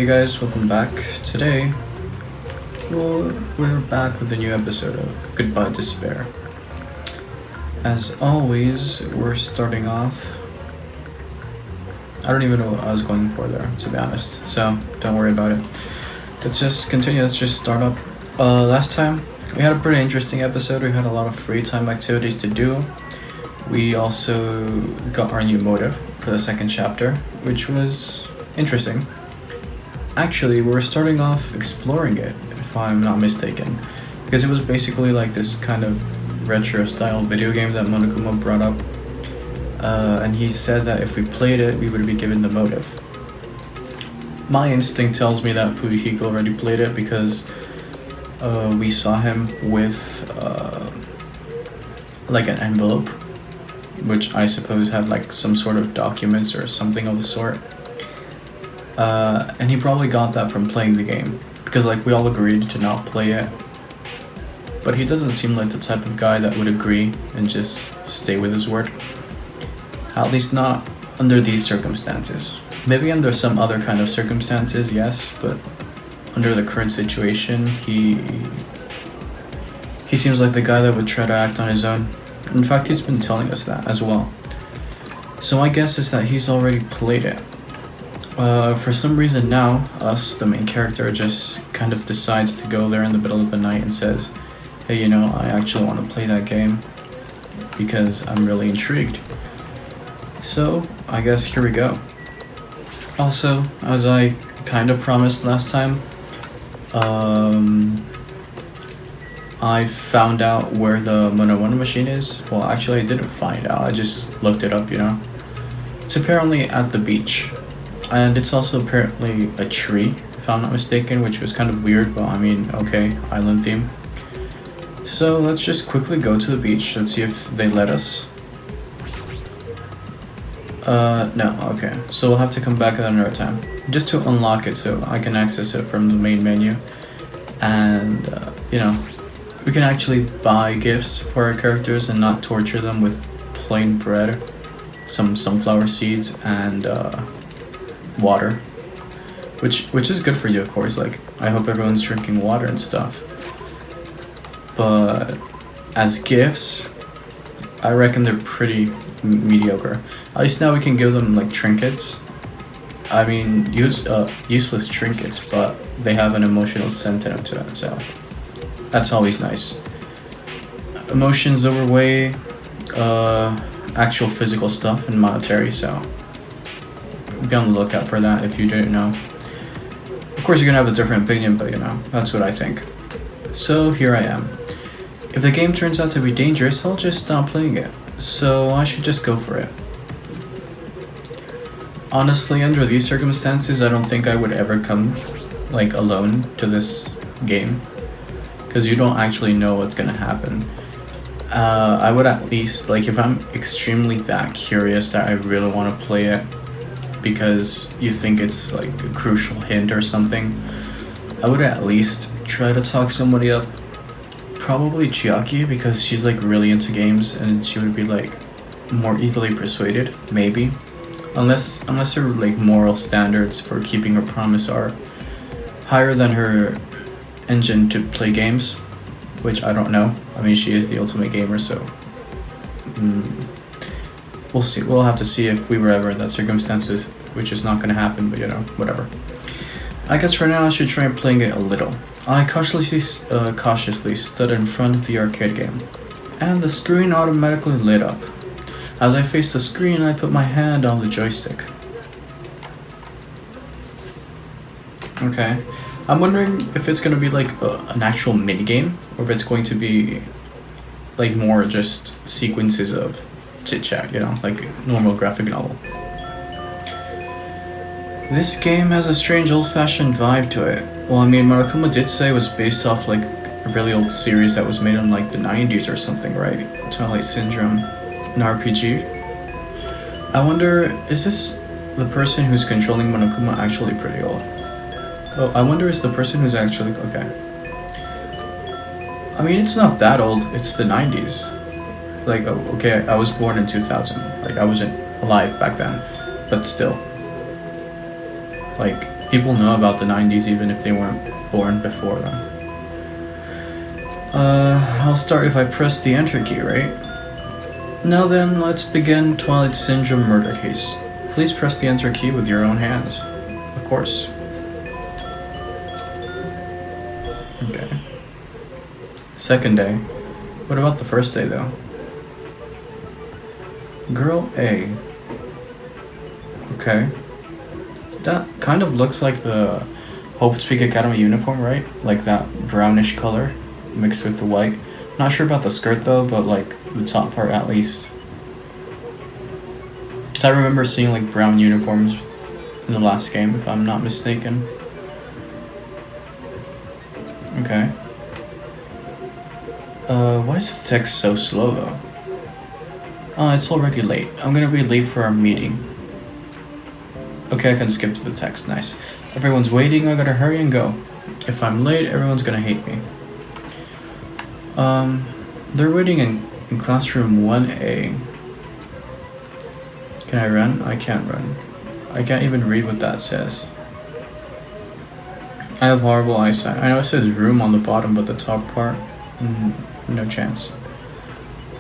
Hey guys, welcome back. Today, we're back with a new episode of Goodbye Despair. As always, we're starting off. I don't even know what I was going for there, to be honest, so don't worry about it. Let's just continue, let's just start up. Last time, we had a pretty interesting episode. We had a lot of free time activities to do. We also got our new motive for the second chapter, which was interesting. Actually, we were starting off exploring it, if I'm not mistaken, because it was basically like this kind of retro style video game that Monokuma brought up, and he said that if we played it, we would be given the motive. My instinct tells me that Fuyuhiko already played it because we saw him with like an envelope, which I suppose had like some sort of documents or something of the sort. And he probably got that from playing the game, because like we all agreed to not play it. But he doesn't seem like the type of guy that would agree and just stay with his word. At least not under these circumstances. Maybe under some other kind of circumstances, yes, but under the current situation, he seems like the guy that would try to act on his own. In fact, he's been telling us that as well. So my guess is that he's already played it. For some reason now, us, the main character, just kind of decides to go there in the middle of the night and says, hey, you know, I actually want to play that game because I'm really intrigued. So, I guess here we go. Also, as I kind of promised last time, I found out where the Mono 1 machine is. Well, actually I didn't find out, I just looked it up, you know. It's apparently at the beach. And it's also apparently a tree, if I'm not mistaken, which was kind of weird, but I mean, okay, island theme. So let's just quickly go to the beach. Let's see if they let us. No, okay. So we'll have to come back at another time. Just to unlock it so I can access it from the main menu. And, you know, we can actually buy gifts for our characters and not torture them with plain bread, some sunflower seeds, and, water, which is good for you, of course. Like, I hope everyone's drinking water and stuff, but as gifts I reckon they're pretty mediocre. At least now we can give them like trinkets. I mean, useless trinkets, but they have an emotional sentiment to it, so that's always nice. Emotions overweigh actual physical stuff and monetary, so be on the lookout for that if you didn't know. Of course, you're gonna have a different opinion, but you know, that's what I think. So here I am. If the game turns out to be dangerous, I'll just stop playing it. So I should just go for it. Honestly, under these circumstances, I don't think I would ever come like alone to this game, because you don't actually know what's gonna happen. I would at least, like, if I'm extremely that curious that I really want to play it because you think it's like a crucial hint or something, I would at least try to talk somebody up. Probably Chiaki, because she's like really into games and she would be like more easily persuaded, maybe. Unless her like moral standards for keeping her promise are higher than her engine to play games, which I don't know. I mean, she is the ultimate gamer, so we'll see. We'll have to see if we were ever in that circumstances, which is not going to happen, but you know, whatever. I guess for now I should try playing it a little. I cautiously stood in front of the arcade game, and the screen automatically lit up. As I faced the screen, I put my hand on the joystick. Okay. I'm wondering if it's going to be like an actual minigame, or if it's going to be like more just sequences of chit-chat, you know, like a normal graphic novel. This game has a strange old-fashioned vibe to it. Well, I mean, Monokuma did say it was based off like a really old series that was made in like the 90s or something, right? Twilight Sydnrome, an RPG. I wonder, is this the person who's controlling Monokuma actually pretty old? Oh, I wonder is the person who's actually, okay. I mean, it's not that old, it's the 90s. Like, oh, okay, I was born in 2000. Like, I wasn't alive back then, but still. Like, People know about the 90s even if they weren't born before them. I'll start if I press the enter key, right? Now then, let's begin Twilight Sydnrome murder case. Please press the enter key with your own hands. Of course. Okay. Second day. What about the first day, though? Girl A. Okay. That kind of looks like the Hope Speak Academy uniform, right? Like that brownish color mixed with the white. Not sure about the skirt though, but like the top part at least. So I remember seeing like brown uniforms in the last game, if I'm not mistaken. Okay. Why is the text so slow though? Oh, it's already late. I'm gonna be late for our meeting. Okay, I can skip to the text, nice. Everyone's waiting, I gotta hurry and go. If I'm late, everyone's gonna hate me. They're waiting in classroom 1A. Can I run? I can't run. I can't even read what that says. I have horrible eyesight. I know it says room on the bottom, but the top part, no chance.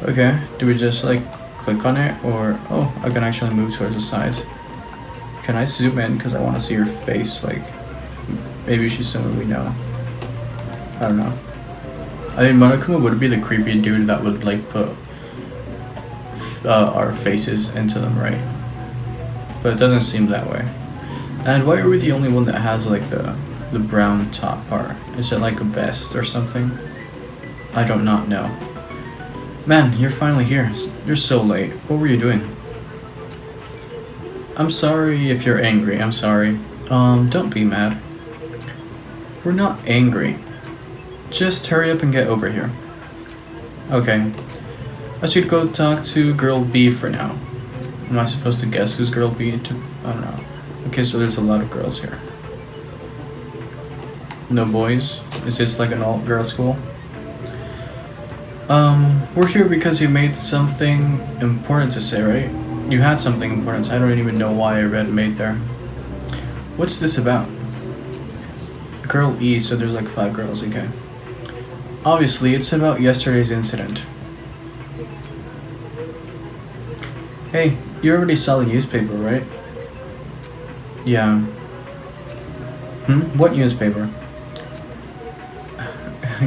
Okay, do we just like click on it, or oh, I can actually move towards the sides. Can I zoom in because I want to see her face? Like, maybe she's someone we know. I don't know. I mean, Monokuma would be the creepy dude that would like put our faces into them, right? But it doesn't seem that way. And why are we the only one that has like the brown top part? Is it like a vest or something? I do not know. Man, you're finally here. You're so late. What were you doing? I'm sorry if you're angry. I'm sorry. Don't be mad. We're not angry. Just hurry up and get over here. Okay. I should go talk to girl B for now. Am I supposed to guess who's girl B? I don't know. Okay, so there's a lot of girls here. No boys? Is this like an all-girl school? We're here because you made something important to say, right? You had something important, so I don't even know why I read made there. What's this about? Girl E, so there's like 5 girls, okay. Obviously, it's about yesterday's incident. Hey, you already saw the newspaper, right? Yeah. What newspaper?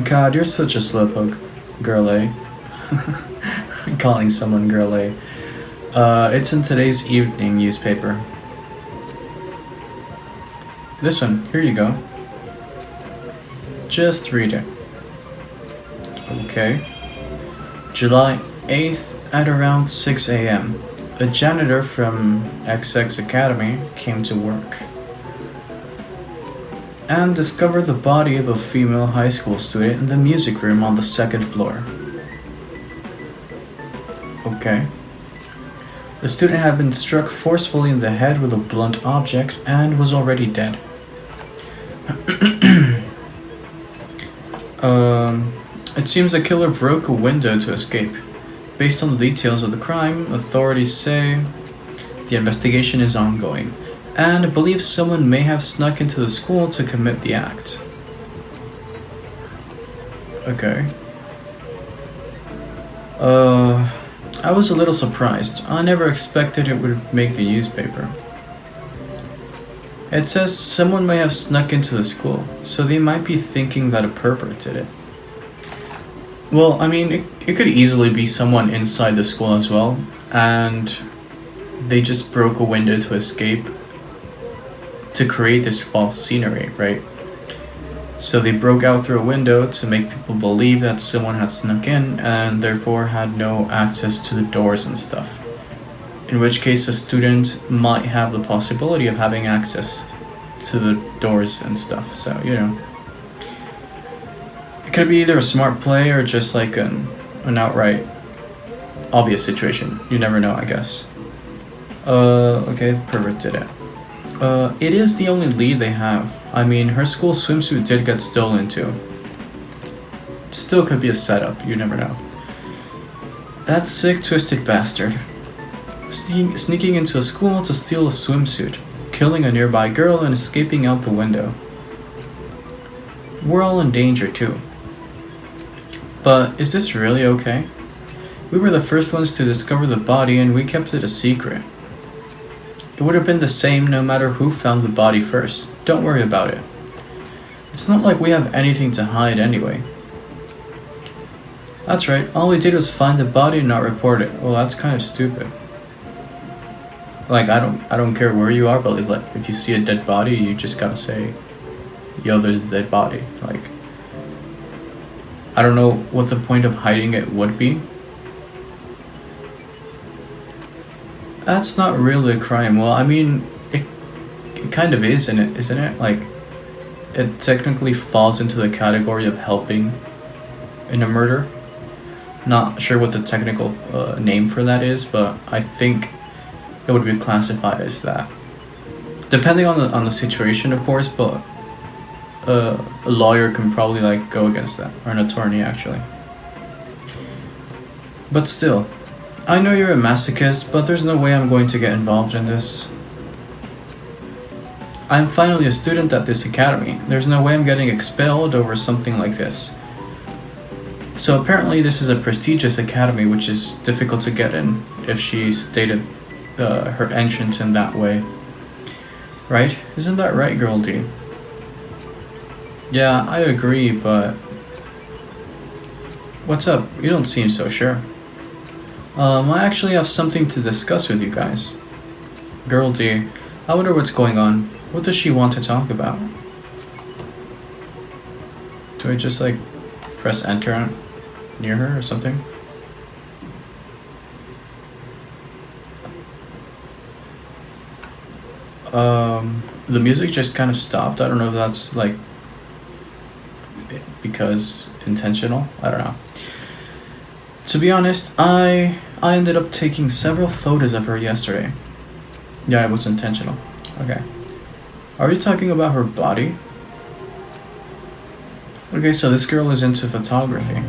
God, you're such a slowpoke, girl A. Calling someone girl A. It's in today's evening newspaper. This one, here you go. Just read it. Okay. July 8th at around 6 a.m. A janitor from XX Academy came to work and discovered the body of a female high school student in the music room on the 2nd floor. Okay. The student had been struck forcefully in the head with a blunt object and was already dead. It seems the killer broke a window to escape. Based on the details of the crime, authorities say the investigation is ongoing and believe someone may have snuck into the school to commit the act. Okay. I was a little surprised. I never expected it would make the newspaper. It says someone may have snuck into the school, so they might be thinking that a pervert did it. Well, I mean, it could easily be someone inside the school as well, and they just broke a window to escape to create this false scenery, right? So they broke out through a window to make people believe that someone had snuck in and therefore had no access to the doors and stuff. In which case a student might have the possibility of having access to the doors and stuff, so, you know. It could be either a smart play or just like an outright obvious situation. You never know, I guess. Okay, the pervert did it. It is the only lead they have. I mean, her school swimsuit did get stolen too. Still could be a setup, you never know. That sick, twisted bastard. Sneaking into a school to steal a swimsuit. killing a nearby girl and escaping out the window. We're all in danger too. But is this really okay? We were the first ones to discover the body and we kept it a secret. It would have been the same no matter who found the body first. Don't worry about it. It's not like we have anything to hide anyway. That's right, all we did was find the body and not report it. Well, that's kind of stupid. Like, I don't care where you are, but if you see a dead body, you just gotta say, yo, there's a dead body. Like, I don't know what the point of hiding it would be. That's not really a crime. Well, I mean, it kind of is, isn't it? Like, it technically falls into the category of helping in a murder. Not sure what the technical name for that is, but I think it would be classified as that. Depending on the situation, of course, but a lawyer can probably like go against that, or an attorney actually. But still, I know you're a masochist, but there's no way I'm going to get involved in this. I'm finally a student at this academy. There's no way I'm getting expelled over something like this. So apparently this is a prestigious academy, which is difficult to get in if she stated her entrance in that way. Right? Isn't that right, Girl D? Yeah, I agree, but... What's up? You don't seem so sure. I actually have something to discuss with you guys. Girl D, I wonder what's going on. What does she want to talk about? Do I just like press enter near her or something? The music just kind of stopped. I don't know if that's like because intentional. I don't know. To be honest, I ended up taking several photos of her yesterday. Yeah, it was intentional. Okay. Are you talking about her body? Okay, so this girl is into photography.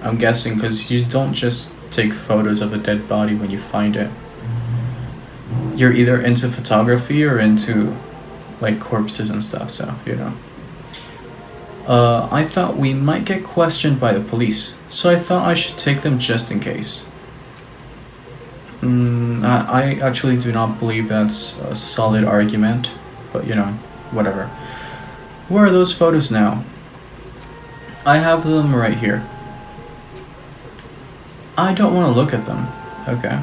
I'm guessing because you don't just take photos of a dead body when you find it. You're either into photography or into like corpses and stuff, so you know. I thought we might get questioned by the police, so I thought I should take them just in case. I actually do not believe that's a solid argument, but you know, whatever. Where are those photos now? I have them right here. I don't want to look at them. Okay.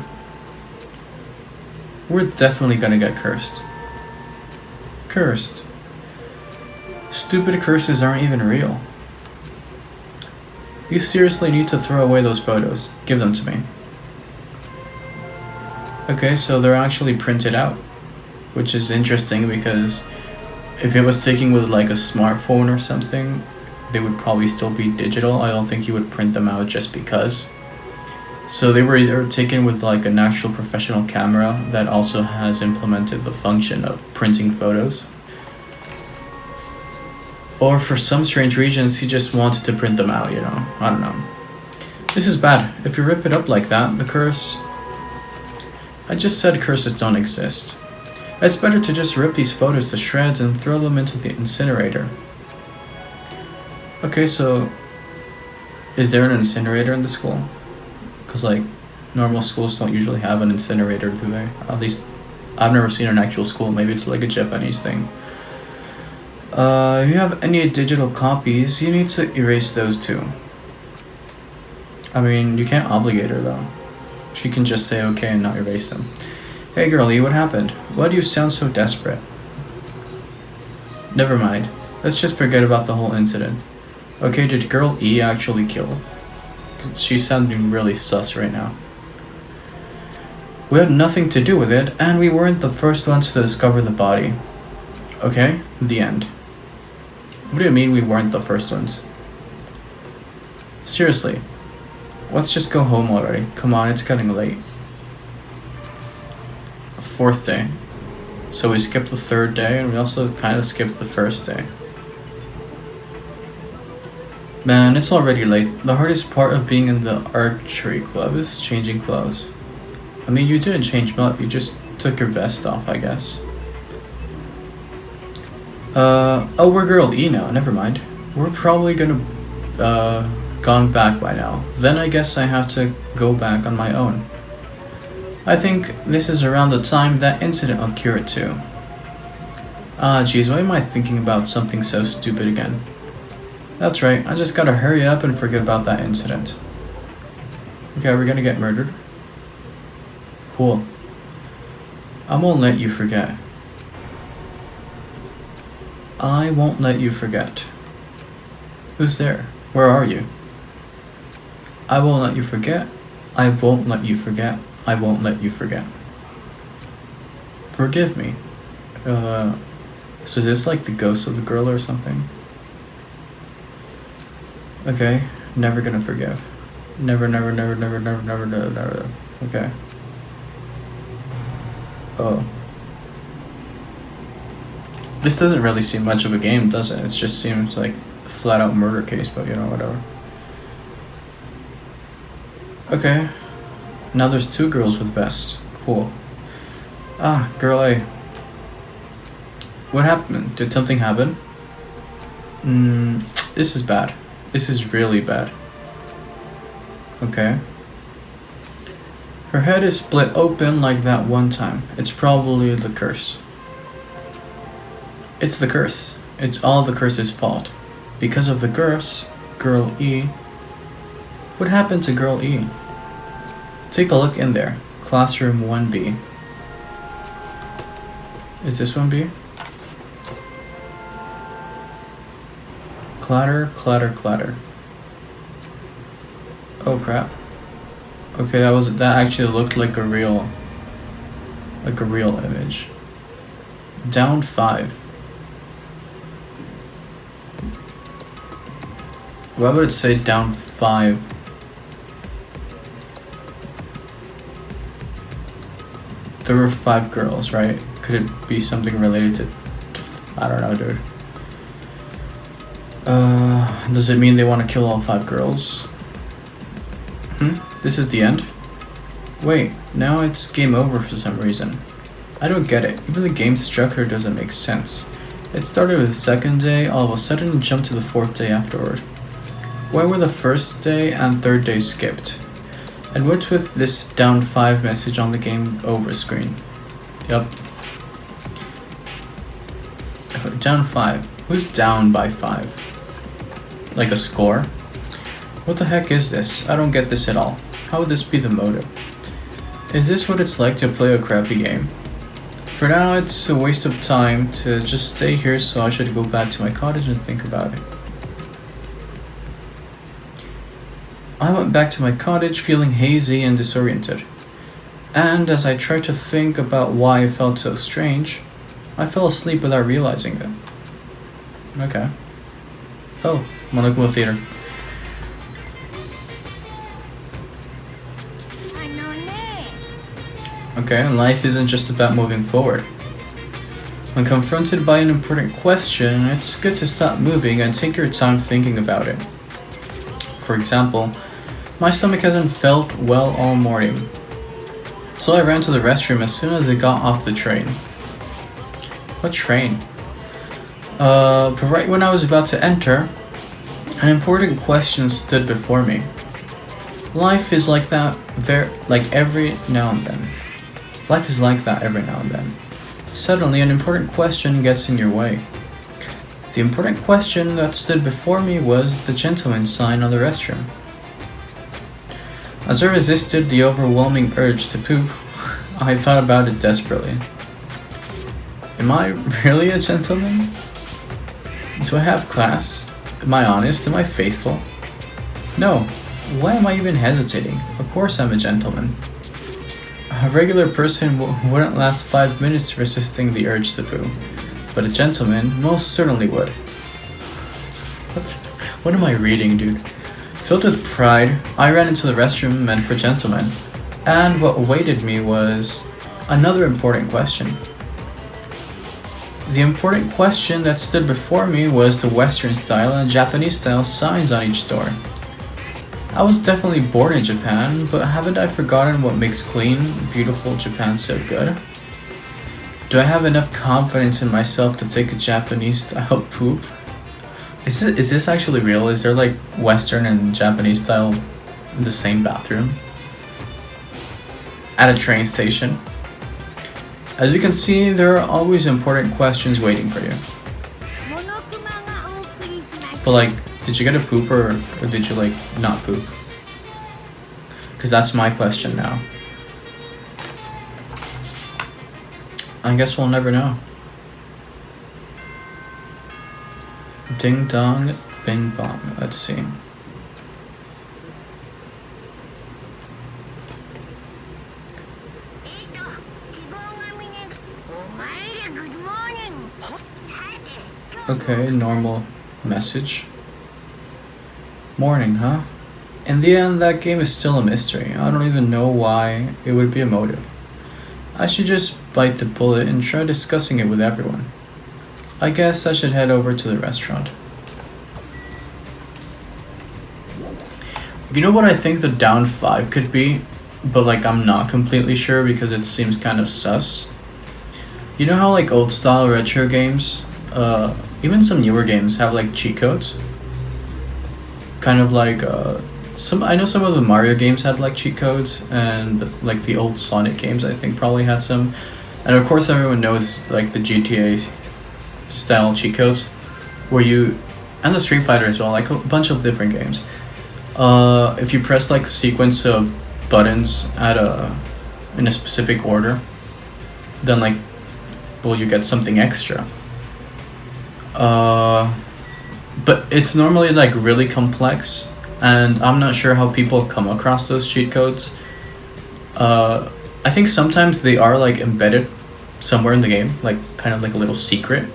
We're definitely gonna get cursed. Cursed. Stupid curses aren't even real. You seriously need to throw away those photos. Give them to me. Okay, so they're actually printed out, which is interesting because if it was taken with like a smartphone or something, they would probably still be digital. I don't think you would print them out just because. So they were either taken with like an actual professional camera that also has implemented the function of printing photos, or for some strange reasons he just wanted to print them out, you know. I don't know. This is bad. If you rip it up like that, the curse... I just said curses don't exist. It's better to just rip these photos to shreds and throw them into the incinerator. Okay, so... is there an incinerator in the school? Because, like, normal schools don't usually have an incinerator, do they? At least, I've never seen an actual school. Maybe it's like a Japanese thing. If you have any digital copies, you need to erase those too. I mean, you can't obligate her, though. She can just say okay and not erase them. Hey, girlie, what happened? Why do you sound so desperate? Never mind. Let's just forget about the whole incident. Okay, did girl E actually kill? She's sounding really sus right now. We had nothing to do with it, and we weren't the first ones to discover the body. Okay, the end. What do you mean we weren't the first ones? Seriously, let's just go home already. Come on, it's getting late. Fourth day. So we skipped the third day, and we also kind of skipped the first day. Man, it's already late. The hardest part of being in the archery club is changing clothes. I mean, you didn't change much, you just took your vest off, I guess. Oh, we're girl E now, never mind. We're probably gonna, gone back by now. Then I guess I have to go back on my own. I think this is around the time that incident occurred too. Ah, geez, why am I thinking about something so stupid again? That's right, I just gotta hurry up and forget about that incident. Okay, are we gonna get murdered? Cool. I won't let you forget. I won't let you forget. Who's there? Where are you? I won't let you forget. I won't let you forget. I won't let you forget. Forgive me. So is this like the ghost of the girl or something? Okay, never gonna forgive. Never, never, never, never, never, never, never, never. Okay. Oh. This doesn't really seem much of a game, does it? It just seems like a flat out murder case, but you know, whatever. Okay. Now there's two girls with vests. Cool. Ah, girl A. What happened? Did something happen? This is bad. This is really bad. Okay. Her head is split open like that one time. It's probably the curse. It's the curse. It's all the curse's fault. Because of the curse, girl E. What happened to girl E? Take a look in there. Classroom 1B. Is this 1B? Clatter, clatter, clatter. Oh crap. Okay, that actually looked like a real image. Down 5. Why would it say down 5? There were 5 girls, right? Could it be something related to I don't know, dude. Does it mean they want to kill all 5 girls? This is the end? Wait, now it's game over for some reason. I don't get it. Even the game structure doesn't make sense. It started with the second day, all of a sudden it jumped to the 4th day afterward. Why were the first day and 3rd day skipped? And what's with this down 5 message on the game over screen? Yup. Down 5. Who's down by 5? Like a score? What the heck is this? I don't get this at all. How would this be the motive? Is this what it's like to play a crappy game? For now, it's a waste of time to just stay here, so I should go back to my cottage and think about it. I went back to my cottage feeling hazy and disoriented. And as I tried to think about why I felt so strange, I fell asleep without realizing it. Okay. Oh, Monokuma Theater. Okay, life isn't just about moving forward. When confronted by an important question, it's good to stop moving and take your time thinking about it. For example, my stomach hasn't felt well all morning, so I ran to the restroom as soon as I got off the train. What train? But right when I was about to enter, an important question stood before me. Life is like that every now and then. Life is like that every now and then. Suddenly, an important question gets in your way. The important question that stood before me was the gentleman's sign on the restroom. As I resisted the overwhelming urge to poop, I thought about it desperately. Am I really a gentleman? Do I have class? Am I honest? Am I faithful? No. Why am I even hesitating? Of course I'm a gentleman. A regular person wouldn't last 5 minutes resisting the urge to poo, but a gentleman most certainly would. What am I reading, dude? Filled with pride, I ran into the restroom meant for gentlemen, and what awaited me was another important question. The important question that stood before me was the Western style and Japanese style signs on each door. I was definitely born in Japan, but haven't I forgotten what makes clean, beautiful Japan so good? Do I have enough confidence in myself to take a Japanese style poop? Is this actually real? Is there like Western and Japanese style in the same bathroom? At a train station? As you can see, there are always important questions waiting for you. But like, did you get a poop or did you like not poop? Because that's my question now. I guess we'll never know. Ding dong, bing bong. Let's see. Okay, normal message. Morning, huh? In the end, that game is still a mystery. I don't even know why it would be a motive. I should just bite the bullet and try discussing it with everyone. I guess I should head over to the restaurant. You know what I think the down 5 could be? But like I'm not completely sure because it seems kind of sus. You know how like old style retro games, even some newer games have like cheat codes? Kind of like I know some of the Mario games had like cheat codes, and like the old Sonic games I think probably had some. And of course everyone knows like the GTA style cheat codes where you, and the Street Fighter as well, like a bunch of different games. If you press like a sequence of buttons in a specific order, then like, well, you get something extra. But it's normally like really complex, and I'm not sure how people come across those cheat codes. I think sometimes they are like embedded somewhere in the game, like kind of like a little secret.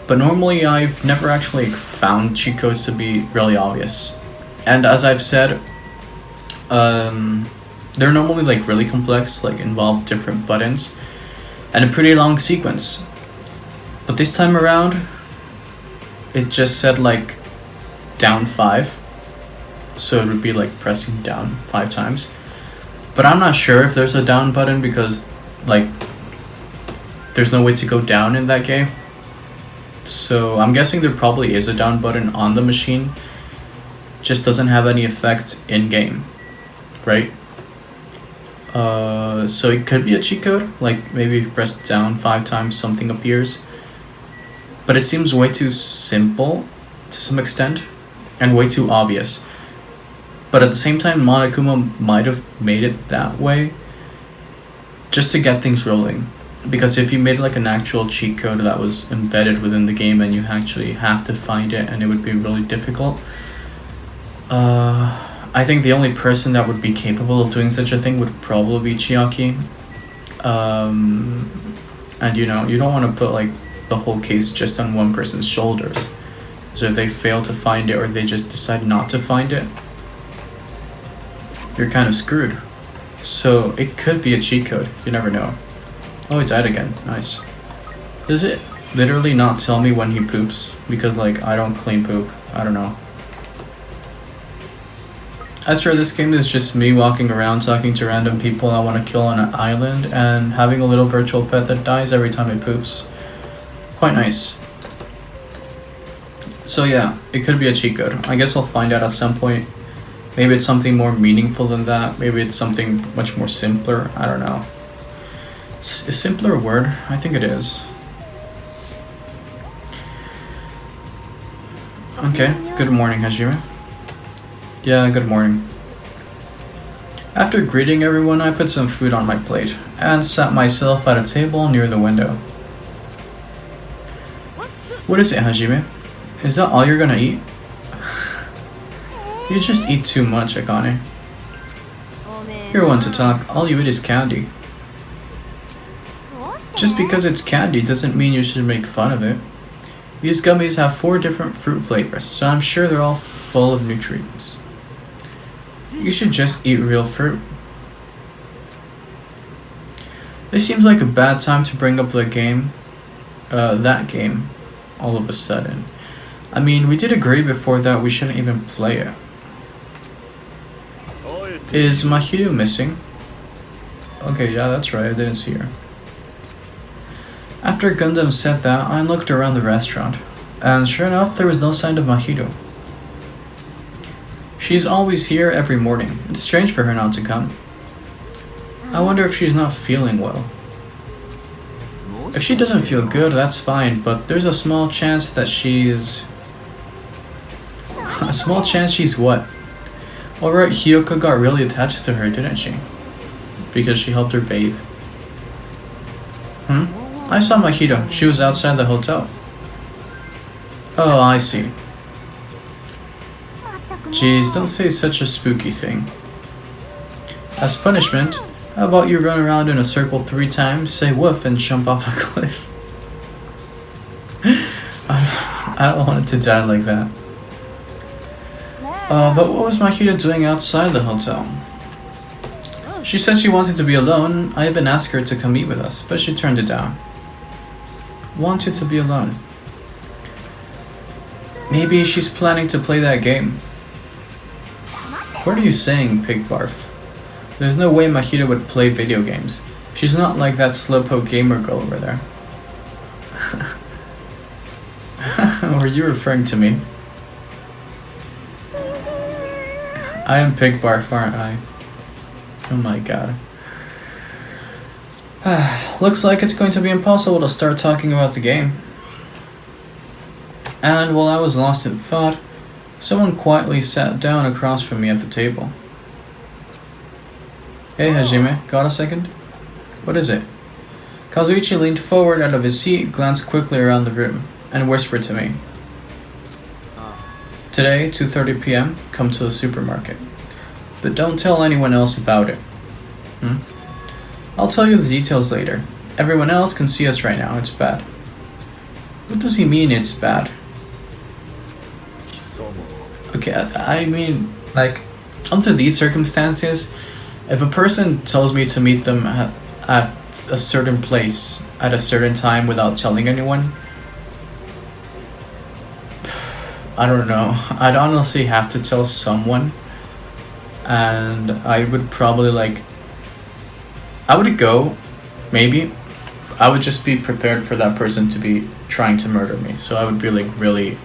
But normally I've never actually found cheat codes to be really obvious. And as I've said, they're normally like really complex, like involve different buttons and a pretty long sequence. But this time around, it just said like down 5. So it would be like pressing down 5 times. But I'm not sure if there's a down button because like there's no way to go down in that game. So I'm guessing there probably is a down button on the machine. Just doesn't have any effect in game, right? So it could be a cheat code, like maybe if you press down 5 times something appears. But it seems way too simple to some extent and way too obvious. But at the same time, Monokuma might have made it that way just to get things rolling. Because if you made like an actual cheat code that was embedded within the game and you actually have to find it and it would be really difficult, I think the only person that would be capable of doing such a thing would probably be Chiaki. And you know, you don't want to put like the whole case just on one person's shoulders. So if they fail to find it or they just decide not to find it, you're kind of screwed. So it could be a cheat code, you never know. Oh, it died again, nice. Does it literally not tell me when he poops? Because like, I don't clean poop, I don't know. As for this game is just me walking around talking to random people I want to kill on an island and having a little virtual pet that dies every time it poops. Quite nice. So yeah, it could be a cheat code. I guess I'll find out at some point. Maybe it's something more meaningful than that. Maybe it's something much more simpler. I don't know. Is simpler a word? I think it is. Okay, good morning, Hajime. Yeah, good morning. After greeting everyone, I put some food on my plate and sat myself at a table near the window. What is it, Hajime? Is that all you're gonna eat? You just eat too much, Akane. You're one to talk. All you eat is candy. Just because it's candy doesn't mean you should make fun of it. These gummies have 4 different fruit flavors, so I'm sure they're all full of nutrients. You should just eat real fruit. This seems like a bad time to bring up the game, that game, all of a sudden. I mean, we did agree before that we shouldn't even play it. Is Mahiru missing? Okay, yeah, that's right, I didn't see her. After Gundam said that, I looked around the restaurant, and sure enough, there was no sign of Mahito. She's always here every morning. It's strange for her not to come. I wonder if she's not feeling well. If she doesn't feel good, that's fine, but there's a small chance that she's... A small chance she's what? Alright, Hiyoko got really attached to her, didn't she? Because she helped her bathe. I saw Mahito. She was outside the hotel. Oh, I see. Jeez, don't say such a spooky thing. As punishment, how about you run around in a circle 3 times, say woof, and jump off a cliff? I don't want it to die like that. But what was Mahito doing outside the hotel? She said she wanted to be alone. I even asked her to come meet with us, but she turned it down. Wanted to be alone. Maybe she's planning to play that game. What are you saying, Pig Barf? There's no way Mahito would play video games. She's not like that slowpoke gamer girl over there. Were you referring to me? I am Pig Barf, aren't I? Oh my god. Looks like it's going to be impossible to start talking about the game. And while I was lost in thought, someone quietly sat down across from me at the table. Hey Hajime, got a second? What is it? Kazuichi leaned forward out of his seat, glanced quickly around the room, and whispered to me. Today, 2:30 p.m., come to the supermarket. But don't tell anyone else about it. I'll tell you the details later. Everyone else can see us right now, it's bad. What does he mean it's bad? Okay, I mean, like, under these circumstances, if a person tells me to meet them at a certain place, at a certain time without telling anyone, I don't know. I'd honestly have to tell someone, and I would probably like... I would go, maybe. I would just be prepared for that person to be trying to murder me, so I would be like really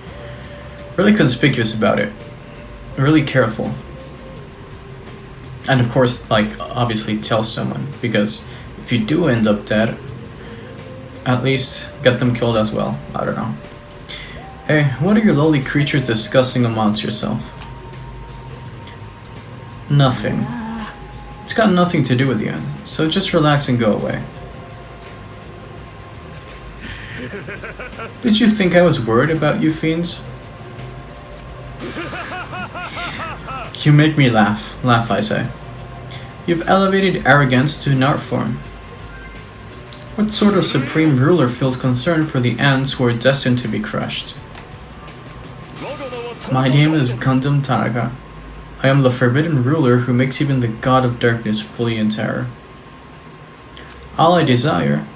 conspicuous about it. Really careful. And of course, like, obviously tell someone, because if you do end up dead, at least get them killed as well. I don't know. Hey, what are your lowly creatures discussing amongst yourself? Nothing. It's got nothing to do with you, so just relax and go away. Did you think I was worried about you fiends? You make me laugh. Laugh, I say. You've elevated arrogance to an art form. What sort of supreme ruler feels concerned for the ants who are destined to be crushed? My name is Gundam Tanaka. I am the forbidden ruler who makes even the god of darkness flee in terror. All I desire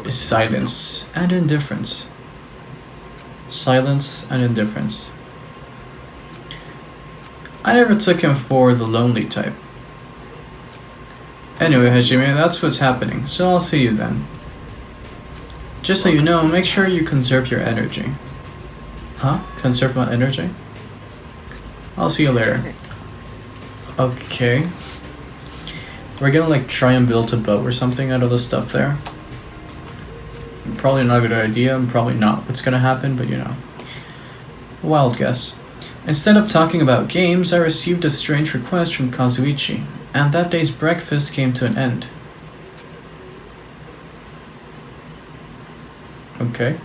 is silence and indifference. Silence and indifference. I never took him for the lonely type. Anyway, Hajime, that's what's happening, so I'll see you then. Just so you know, make sure you conserve your energy. Huh? Conserve my energy? I'll see you later. Okay. We're gonna like try and build a boat or something out of the stuff there. Probably not a good idea, and probably not what's gonna happen, but you know. Wild guess. Instead of talking about games, I received a strange request from Kazuichi, and that day's breakfast came to an end. Okay.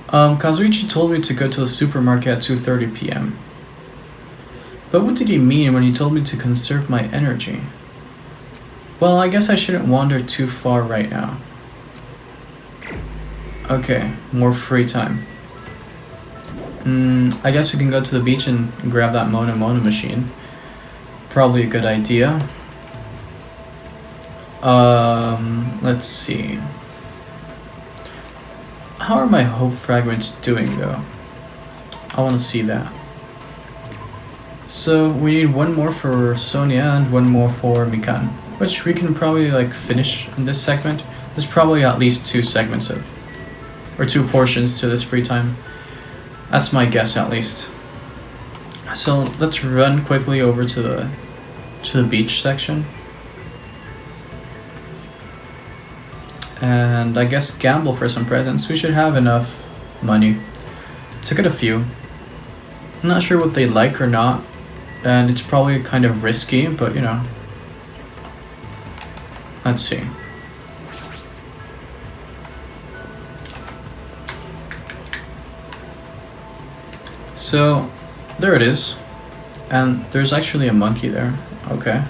Kazuichi told me to go to the supermarket at 2:30 p.m. But what did he mean when he told me to conserve my energy? Well, I guess I shouldn't wander too far right now. Okay, more free time. I guess we can go to the beach and grab that Mona Mona machine. Probably a good idea. Let's see. How are my hope fragments doing though? I want to see that. So we need one more for Sonia and one more for Mikan, which we can probably like finish in this segment. There's probably at least 2 segments of, or 2 portions to this free time. That's my guess, at least. So let's run quickly over to the beach section. And I guess gamble for some presents. We should have enough money to get a few. I'm not sure what they like or not, and it's probably kind of risky, but you know. Let's see. So, there it is. And there's actually a monkey there. Okay.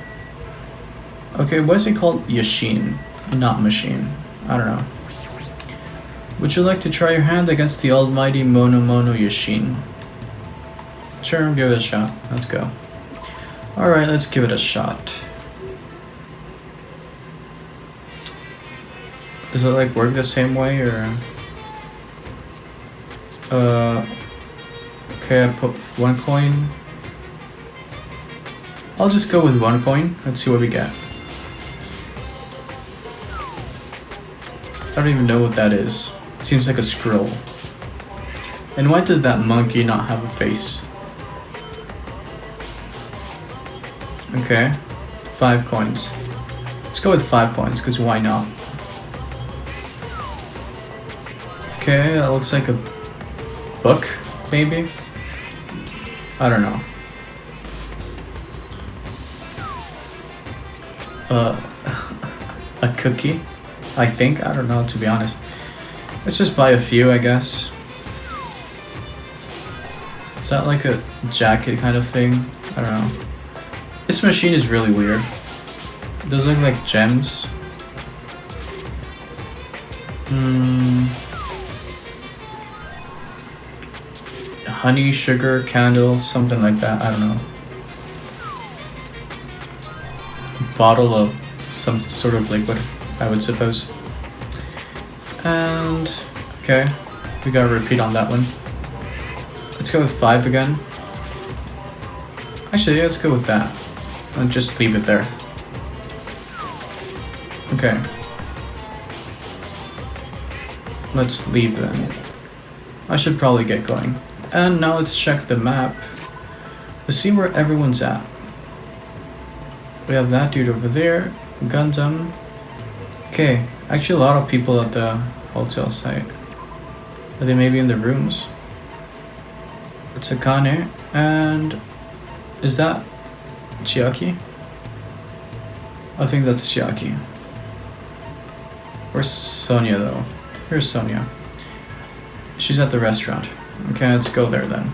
Okay, what is it called? Yashin, not machine. I don't know. Would you like to try your hand against the almighty Mono Yashin? Sure, give it a shot. Let's go. Alright, let's give it a shot. Does it like work the same way or... Okay, I put 1 coin. I'll just go with 1 coin. Let's see what we get. I don't even know what that is. It seems like a scroll. And why does that monkey not have a face? Okay, 5 coins. Let's go with 5 coins, because why not? Okay, that looks like a book, maybe? I don't know. A cookie? I think? I don't know, to be honest. Let's just buy a few, I guess. Is that like a jacket kind of thing? I don't know. This machine is really weird. It does look like gems. Honey, sugar, candle, something like that. I don't know. Bottle of some sort of liquid, I would suppose. And okay, we gotta repeat on that one. Let's go with 5 again. Actually, yeah, let's go with that. And just leave it there. Okay. Let's leave then. I should probably get going. And now let's check the map to see where everyone's at. We have that dude over there, Gundam. Okay, actually a lot of people at the hotel site. Are they maybe in the rooms? It's Akane, and is that Chiaki? I think that's Chiaki. Where's Sonia though? Here's Sonia. She's at the restaurant. Okay, let's go there then.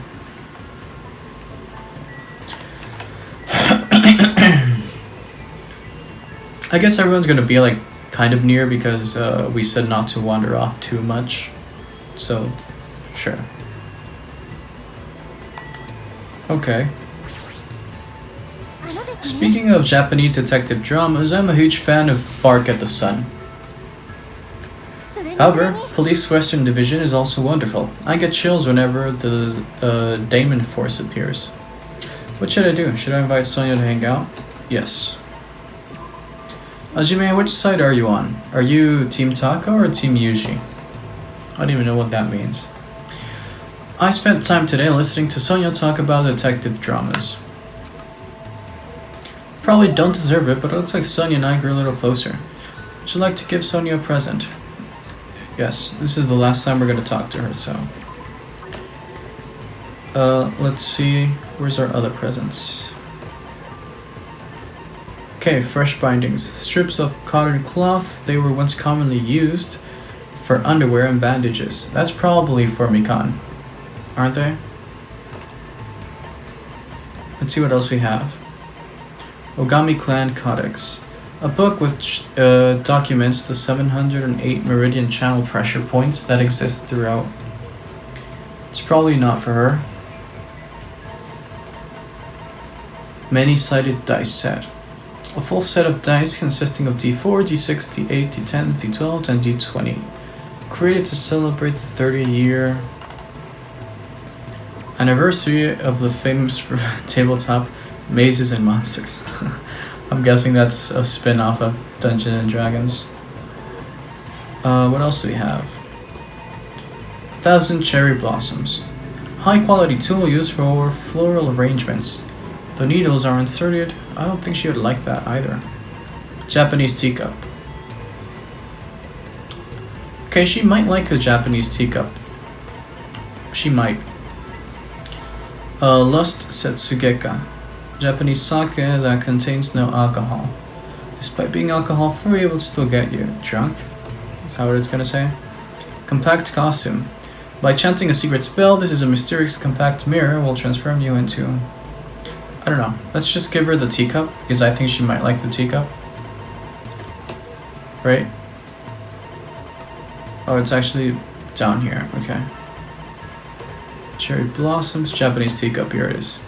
I guess everyone's gonna be like kind of near because we said not to wander off too much. So, sure. Okay. Speaking of Japanese detective dramas, I'm a huge fan of Bark at the Sun. However, Police Western Division is also wonderful. I get chills whenever the Daemon Force appears. What should I do? Should I invite Sonia to hang out? Yes. Hajime, which side are you on? Are you Team Taka or Team Yuji? I don't even know what that means. I spent time today listening to Sonia talk about detective dramas. Probably don't deserve it, but it looks like Sonia and I grew a little closer. Would you like to give Sonia a present? Yes, this is the last time we're going to talk to her, so... let's see... Where's our other presents? Okay, fresh bindings. Strips of cotton cloth. They were once commonly used for underwear and bandages. That's probably for Mikan, aren't they? Let's see what else we have. Ogami Clan Codex. A book which documents the 708 meridian channel pressure points that exist throughout. It's probably not for her. Many-sided dice set. A full set of dice consisting of D4, D6, D8, D10s, D12s, and D20. Created to celebrate the 30-year anniversary of the famous tabletop Mazes and Monsters. I'm guessing that's a spin-off of Dungeons and Dragons. What else do we have? 1,000 cherry blossoms. High quality tool used for floral arrangements. The needles are inserted. I don't think she would like that either. Japanese teacup. Okay, she might like a Japanese teacup. She might. Lust Setsugeka. Japanese sake that contains no alcohol. Despite being alcohol free, it will still get you drunk. Is that what it's gonna say? Compact costume. By chanting a secret spell, this is a mysterious compact mirror will transform you into... I don't know. Let's just give her the teacup, because I think she might like the teacup. Right? Oh, it's actually down here. Okay. Cherry blossoms, Japanese teacup. Here it is.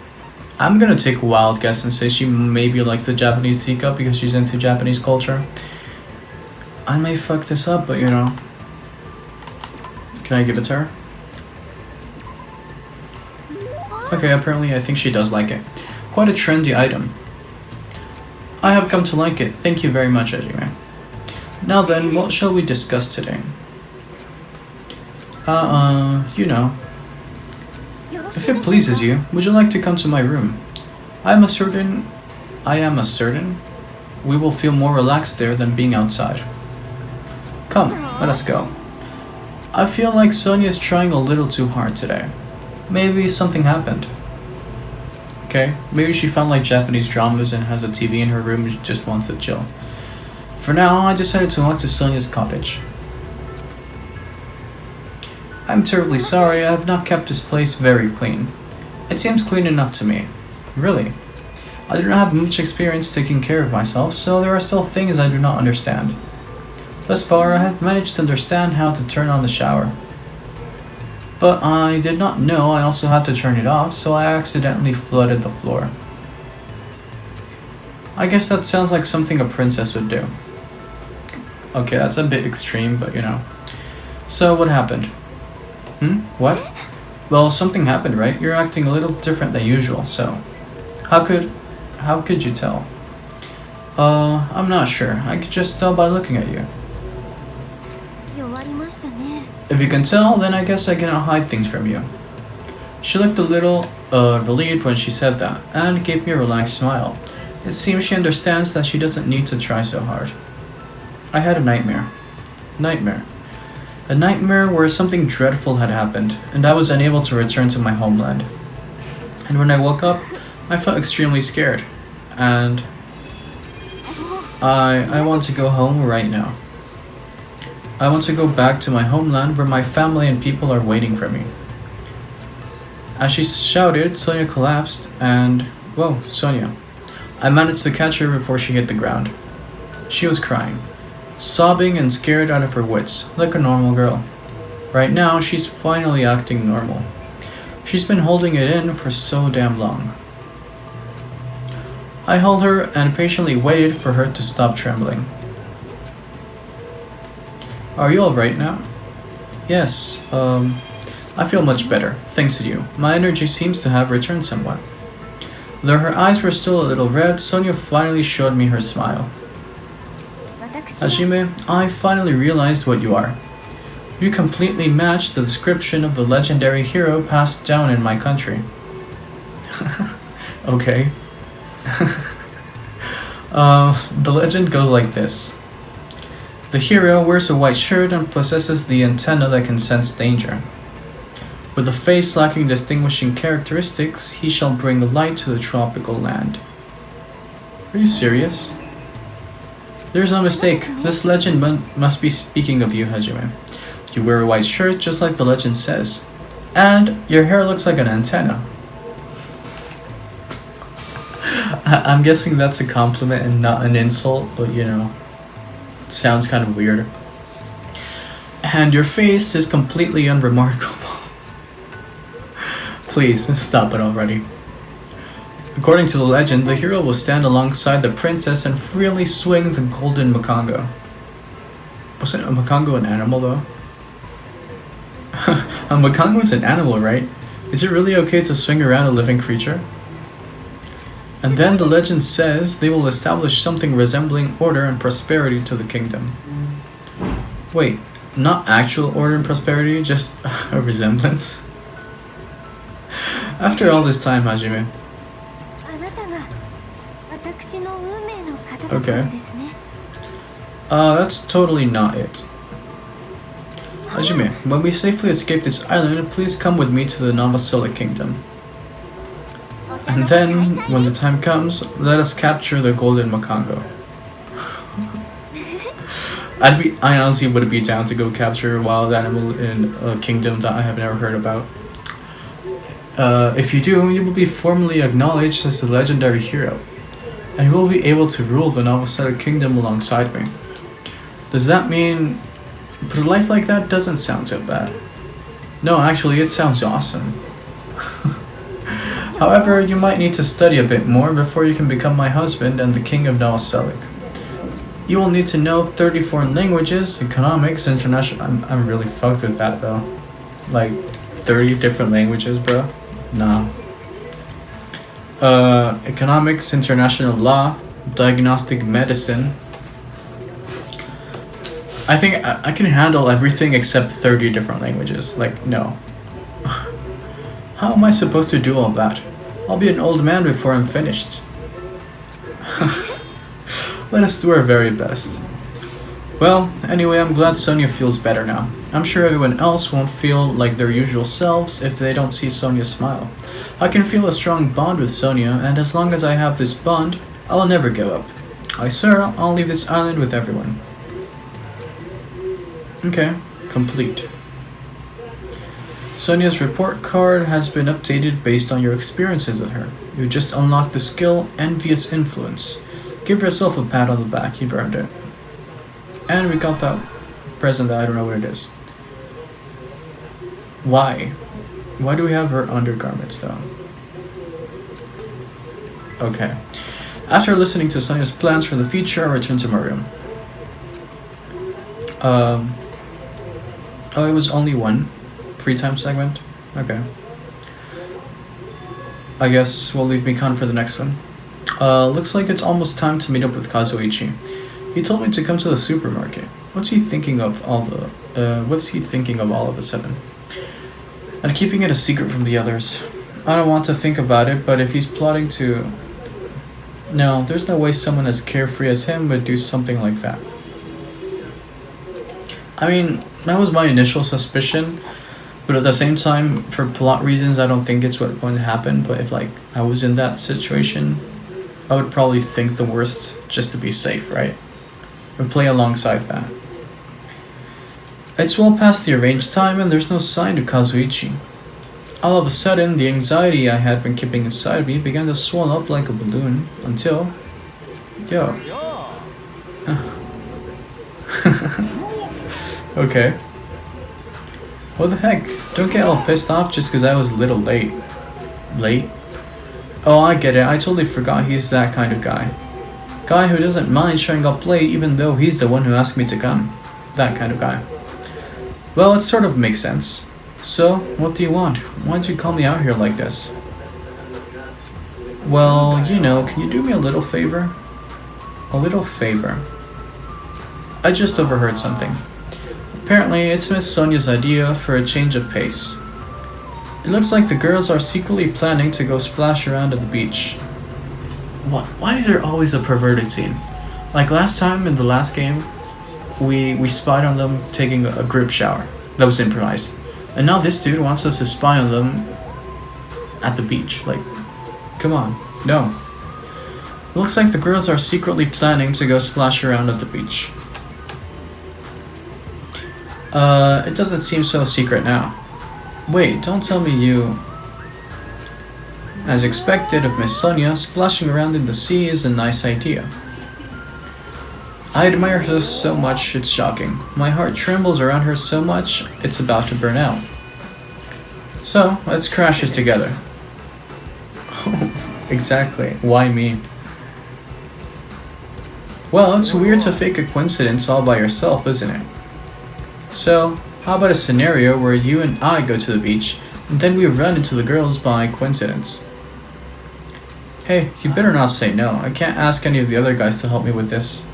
I'm gonna take a wild guess and say she maybe likes the Japanese teacup because she's into Japanese culture. I may fuck this up, but you know. Can I give it to her? Okay, apparently I think she does like it. Quite a trendy item. I have come to like it. Thank you very much, Ejime. Now then, what shall we discuss today? You know. If it pleases you, would you like to come to my room? I am certain we will feel more relaxed there than being outside. Come, let us go. I feel like Sonia is trying a little too hard today. Maybe something happened. Okay, maybe she found like Japanese dramas and has a TV in her room and just wants to chill. For now, I decided to walk to Sonia's cottage. I'm terribly sorry, I have not kept this place very clean. It seems clean enough to me. Really. I do not have much experience taking care of myself, so there are still things I do not understand. Thus far, I have managed to understand how to turn on the shower. But I did not know I also had to turn it off, so I accidentally flooded the floor. I guess that sounds like something a princess would do. Okay, that's a bit extreme, but you know. So, what happened? What? Well, something happened, right? You're acting a little different than usual, so... How could you tell? I'm not sure. I could just tell by looking at you. If you can tell, then I guess I cannot hide things from you. She looked a little relieved when she said that, and gave me a relaxed smile. It seems she understands that she doesn't need to try so hard. I had a nightmare. A nightmare where something dreadful had happened, and I was unable to return to my homeland. And when I woke up, I felt extremely scared, and I want to go home right now. I want to go back to my homeland where my family and people are waiting for me. As she shouted, Sonia collapsed, and... Whoa, Sonia. I managed to catch her before she hit the ground. She was crying, sobbing and scared out of her wits, like a normal girl. Right now, she's finally acting normal. She's been holding it in for so damn long. I held her and patiently waited for her to stop trembling. Are you alright now? Yes, I feel much better, thanks to you. My energy seems to have returned somewhat. Though her eyes were still a little red, Sonia finally showed me her smile. Hajime, I finally realized what you are. You completely match the description of the legendary hero passed down in my country. Okay. The legend goes like this. The hero wears a white shirt and possesses the antenna that can sense danger. With a face lacking distinguishing characteristics, he shall bring light to the tropical land. Are you serious? There's no mistake. This legend must be speaking of you, Hajime. You wear a white shirt just like the legend says. And your hair looks like an antenna. I'm guessing that's a compliment and not an insult, but you know, it sounds kind of weird. And your face is completely unremarkable. Please, stop it already. According to the legend, the hero will stand alongside the princess and freely swing the golden makango. Wasn't a makango an animal though? A makango is an animal, right? Is it really okay to swing around a living creature? And then the legend says they will establish something resembling order and prosperity to the kingdom. Wait, not actual order and prosperity, just a resemblance? After all this time, Hajime. Okay. That's totally not it. Hajime, when we safely escape this island, please come with me to the Novasolic Kingdom. And then, when the time comes, let us capture the Golden Makango. I honestly would be down to go capture a wild animal in a kingdom that I have never heard about. If you do, you will be formally acknowledged as the legendary hero, and you will be able to rule the Novasolic Kingdom alongside me. Does that mean... But a life like that doesn't sound so bad. No, actually, it sounds awesome. However, you might need to study a bit more before you can become my husband and the king of Novasolic. You will need to know 30 foreign languages, economics, international... I'm really fucked with that, though. Like, 30 different languages, bro? Nah. Economics, international law, diagnostic medicine. I think I can handle everything except 30 different languages. Like, no. How am I supposed to do all that? I'll be an old man before I'm finished. Let us do our very best. Well, anyway, I'm glad Sonia feels better now. I'm sure everyone else won't feel like their usual selves if they don't see Sonia smile. I can feel a strong bond with Sonia, and as long as I have this bond, I'll never give up. I swear I'll leave this island with everyone. Okay, complete. Sonia's report card has been updated based on your experiences with her. You just unlocked the skill Envious Influence. Give yourself a pat on the back, you've earned it. And we got that present that I don't know what it is. Why? Why do we have her undergarments though? Okay. After listening to Sonia's plans for the future, I return to my room. Oh, it was only one free time segment? Okay. I guess we'll leave Mikan for the next one. Looks like it's almost time to meet up with Kazuichi. He told me to come to the supermarket. What's he thinking of all of a sudden? And keeping it a secret from the others. I don't want to think about it, but if he's plotting to... No, there's no way someone as carefree as him would do something like that. I mean, that was my initial suspicion, but at the same time, for plot reasons, I don't think it's what's going to happen. But if, like, I was in that situation, I would probably think the worst just to be safe, right? Or play alongside that. It's well past the arranged time, and there's no sign of Kazuichi. All of a sudden, the anxiety I had been keeping inside me began to swell up like a balloon, until... Yo. Okay. What the heck? Don't get all pissed off just because I was a little late. Late? Oh, I get it. I totally forgot he's that kind of guy. Guy who doesn't mind showing up late even though he's the one who asked me to come. That kind of guy. Well, it sort of makes sense. So, what do you want? Why did you call me out here like this? Well, you know, can you do me a little favor? A little favor. I just overheard something. Apparently, it's Miss Sonia's idea for a change of pace. It looks like the girls are secretly planning to go splash around at the beach. What? Why is there always a perverted scene? Like last time in the last game, we spied on them taking a group shower. That was improvised. And now this dude wants us to spy on them at the beach. Like, come on. No. It looks like the girls are secretly planning to go splash around at the beach. It doesn't seem so secret now. Wait, don't tell me you... As expected of Miss Sonia, splashing around in the sea is a nice idea. I admire her so much, it's shocking. My heart trembles around her so much, it's about to burn out. So, let's crash it together. Exactly, why me? Well, it's weird to fake a coincidence all by yourself, isn't it? So, how about a scenario where you and I go to the beach, and then we run into the girls by coincidence? Hey, you better not say no. I can't ask any of the other guys to help me with this.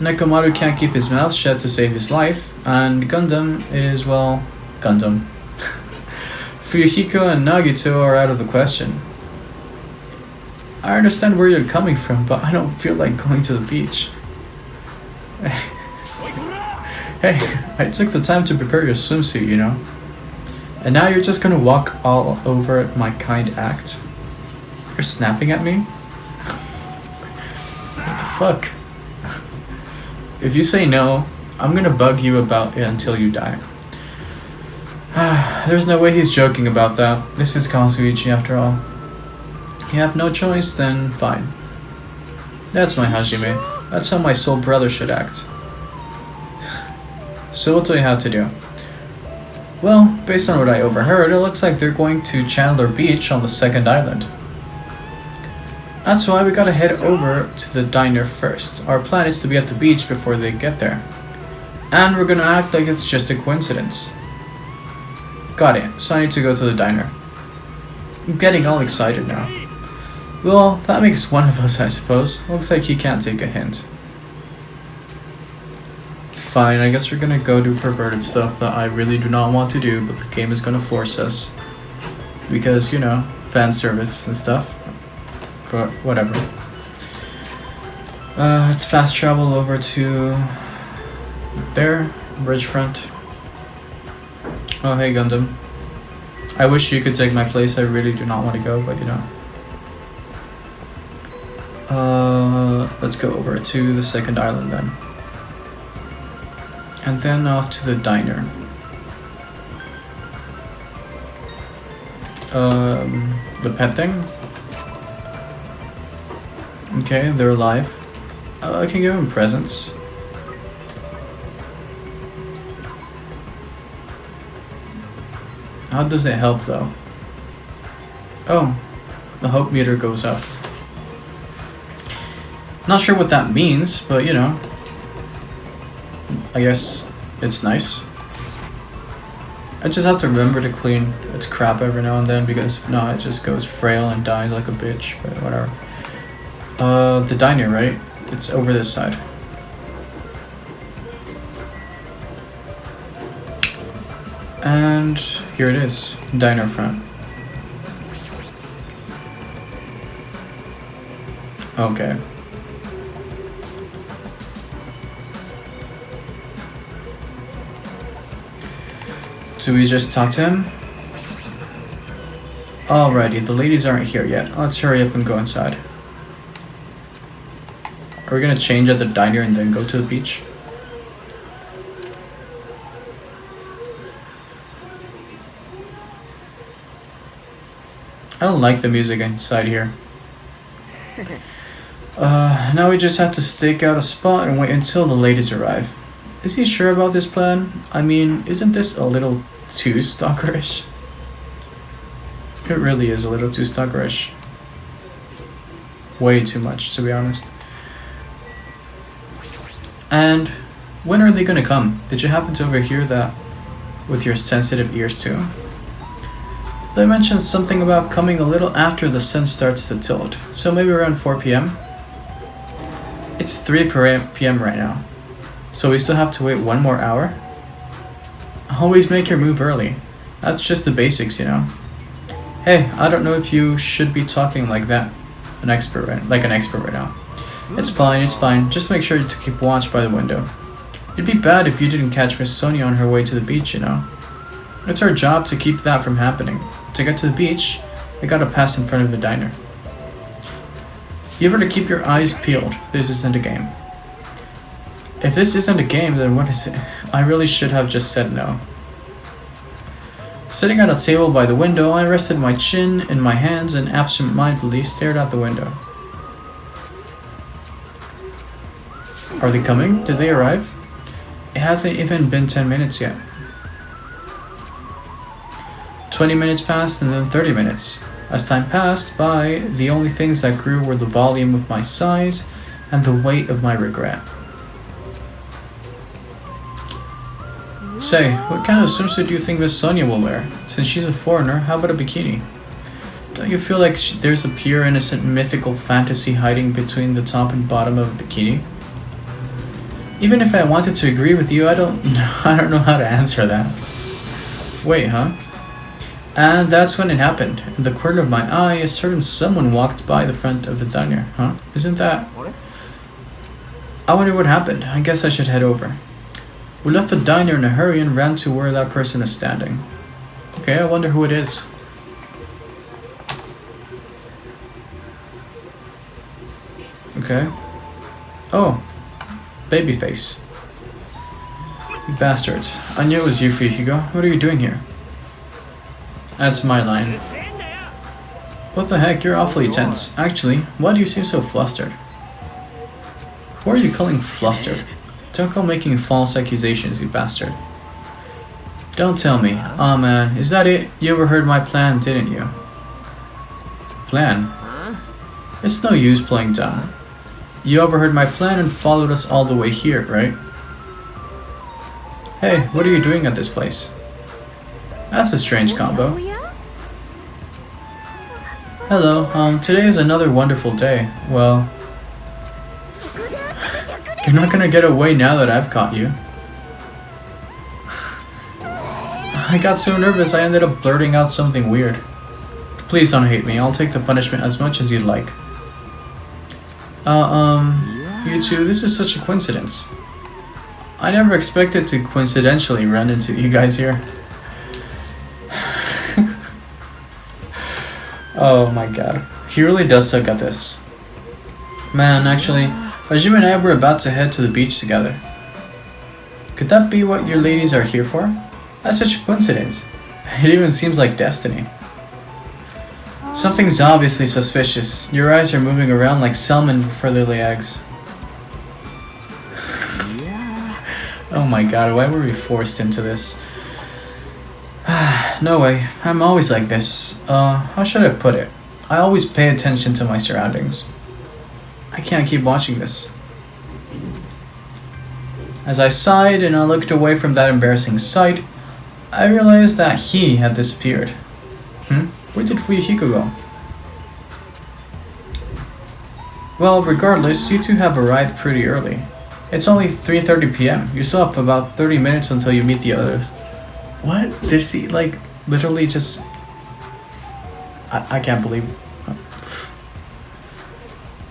Nekomaru can't keep his mouth shut to save his life, and Gundam is, well, Gundam. Fuyuhiko and Nagito are out of the question. I understand where you're coming from, but I don't feel like going to the beach. Hey, I took the time to prepare your swimsuit, you know? And now you're just gonna walk all over my kind act? You're snapping at me? What the fuck? If you say no, I'm gonna bug you about it until you die. There's no way he's joking about that. This is Kazuichi after all. You have no choice, then fine. That's my Hajime. That's how my soul brother should act. So what do I have to do? Well, based on what I overheard, it looks like they're going to Chandler Beach on the second island. That's why we gotta head over to the diner first. Our plan is to be at the beach before they get there. And we're gonna act like it's just a coincidence. Got it, so I need to go to the diner. I'm getting all excited now. Well, that makes one of us, I suppose. Looks like he can't take a hint. Fine, I guess we're gonna go do perverted stuff that I really do not want to do, but the game is gonna force us. Because, you know, fan service and stuff. But whatever. It's fast travel over to there, bridge front. Oh hey Gundam. I wish you could take my place, I really do not want to go, but you know. Let's go over to the second island then. And then off to the diner. The pet thing? Okay, they're alive. I can give them presents. How does it help though? Oh, the hope meter goes up. Not sure what that means, but you know. I guess it's nice. I just have to remember to clean its crap every now and then because if not, it just goes frail and dies like a bitch, but whatever. The diner, right? It's over this side. And here it is, diner front. Okay. Do we just talk to him? Alrighty, the ladies aren't here yet. Let's hurry up and go inside. Are we gonna change at the diner and then go to the beach? I don't like the music inside here. Now we just have to stake out a spot and wait until the ladies arrive. Is he sure about this plan? I mean, isn't this a little too stalkerish? It really is a little too stalkerish. Way too much, to be honest. And when are they gonna come? Did you happen to overhear that with your sensitive ears too? They mentioned something about coming a little after the sun starts to tilt, so maybe around 4 p.m.? It's 3 p.m. right now, so we still have to wait 1 more hour? Always make your move early. That's just the basics, you know. Hey, I don't know if you should be talking like that. An expert right now. It's fine. Just make sure to keep watch by the window. It'd be bad if you didn't catch Miss Sonia on her way to the beach, you know. It's our job to keep that from happening. To get to the beach, we gotta pass in front of the diner. You better keep your eyes peeled. This isn't a game. If this isn't a game, then what is it? I really should have just said no. Sitting at a table by the window, I rested my chin in my hands and absent-mindedly stared out the window. Are they coming? Did they arrive? It hasn't even been 10 minutes yet. 20 minutes passed and then 30 minutes. As time passed by, the only things that grew were the volume of my sighs and the weight of my regret. Say, what kind of swimsuit do you think Miss Sonia will wear? Since she's a foreigner, how about a bikini? Don't you feel like there's a pure, innocent, mythical fantasy hiding between the top and bottom of a bikini? Even if I wanted to agree with you, I don't know how to answer that. Wait, huh? And that's when it happened. In the corner of my eye, a certain someone walked by the front of the diner. Huh? Isn't that... I wonder what happened. I guess I should head over. We left the diner in a hurry and ran to where that person is standing. Okay, I wonder who it is. Okay. Oh. Babyface. You bastards. I knew it was you, Fuichiko. What are you doing here? That's my line. What the heck? You're awfully tense. Actually, why do you seem so flustered? Who are you calling flustered? Don't go making false accusations, you bastard. Don't tell me. Aw, man, is that it? You overheard my plan, didn't you? Plan? It's no use playing dumb. You overheard my plan and followed us all the way here, right? Hey, what are you doing at this place? That's a strange combo. Hello, today is another wonderful day. Well... You're not gonna get away now that I've caught you. I got so nervous I ended up blurting out something weird. Please don't hate me, I'll take the punishment as much as you'd like. You two, this is such a coincidence. I never expected to coincidentally run into you guys here. Oh my god. He really does suck at this. Man, actually, Hajime and I were about to head to the beach together. Could that be what your ladies are here for? That's such a coincidence. It even seems like destiny. Something's obviously suspicious. Your eyes are moving around like salmon before they lay eggs. Oh my god, why were we forced into this? No way, I'm always like this. How should I put it? I always pay attention to my surroundings. I can't keep watching this. As I sighed and I looked away from that embarrassing sight, I realized that he had disappeared. Where did Fuichiko go? Well, regardless, you two have arrived pretty early. It's only 3:30 p.m. You still have about 30 minutes until you meet the others. What? Did he, like, literally just... I can't believe...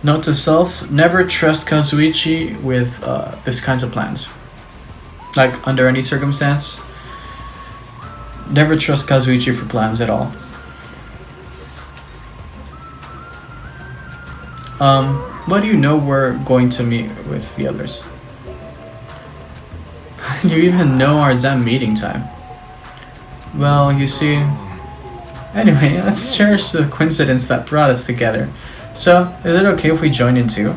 Note to self, never trust Kazuichi with this kinds of plans. Like, under any circumstance. Never trust Kazuichi for plans at all. Why do you know we're going to meet with the others? You even know our damn meeting time. Well, you see... Anyway, let's cherish the coincidence that brought us together. So, is it okay if we join in too?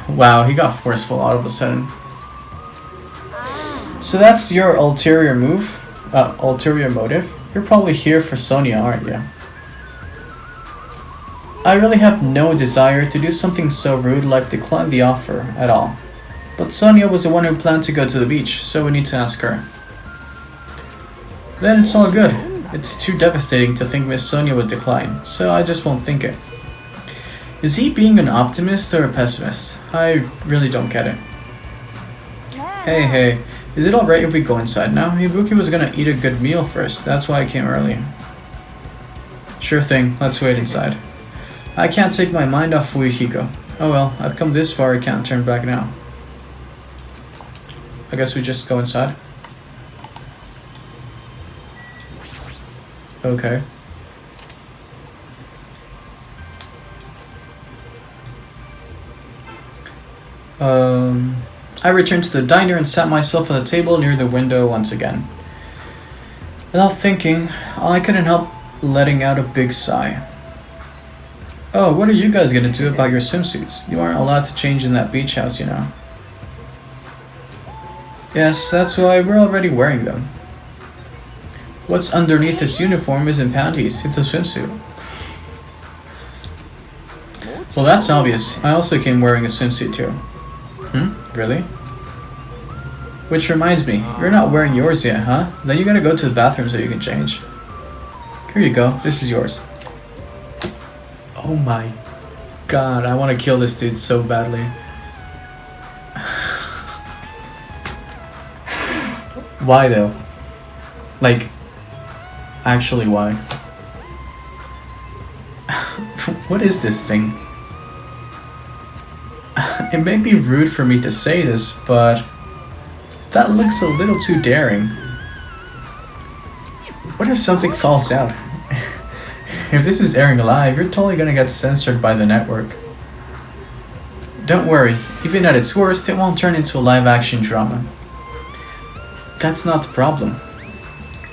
Wow, he got forceful all of a sudden. So that's your ulterior motive? You're probably here for Sonia, aren't you? I really have no desire to do something so rude like decline the offer at all. But Sonia was the one who planned to go to the beach, so we need to ask her. Then it's all good. It's too devastating to think Miss Sonia would decline, so I just won't think it. Is he being an optimist or a pessimist? I really don't get it. Hey, is it alright if we go inside now? Ibuki was gonna eat a good meal first, that's why I came early. Sure thing, let's wait inside. I can't take my mind off Fuichiko. Oh well, I've come this far, I can't turn back now. I guess we just go inside. Okay. I returned to the diner and sat myself at the table near the window once again. Without thinking, I couldn't help letting out a big sigh. Oh, what are you guys gonna do about your swimsuits? You aren't allowed to change in that beach house, you know. Yes, that's why we're already wearing them. What's underneath this uniform isn't panties, it's a swimsuit. Well, that's obvious. I also came wearing a swimsuit too. Really? Which reminds me, you're not wearing yours yet, huh? Then you gotta go to the bathroom so you can change. Here you go, this is yours. Oh my god, I want to kill this dude so badly. Why though? Like, actually why? What is this thing? It may be rude for me to say this, but that looks a little too daring. What if something falls out? If this is airing live, you're totally gonna get censored by the network. Don't worry, even at its worst, it won't turn into a live-action drama. That's not the problem.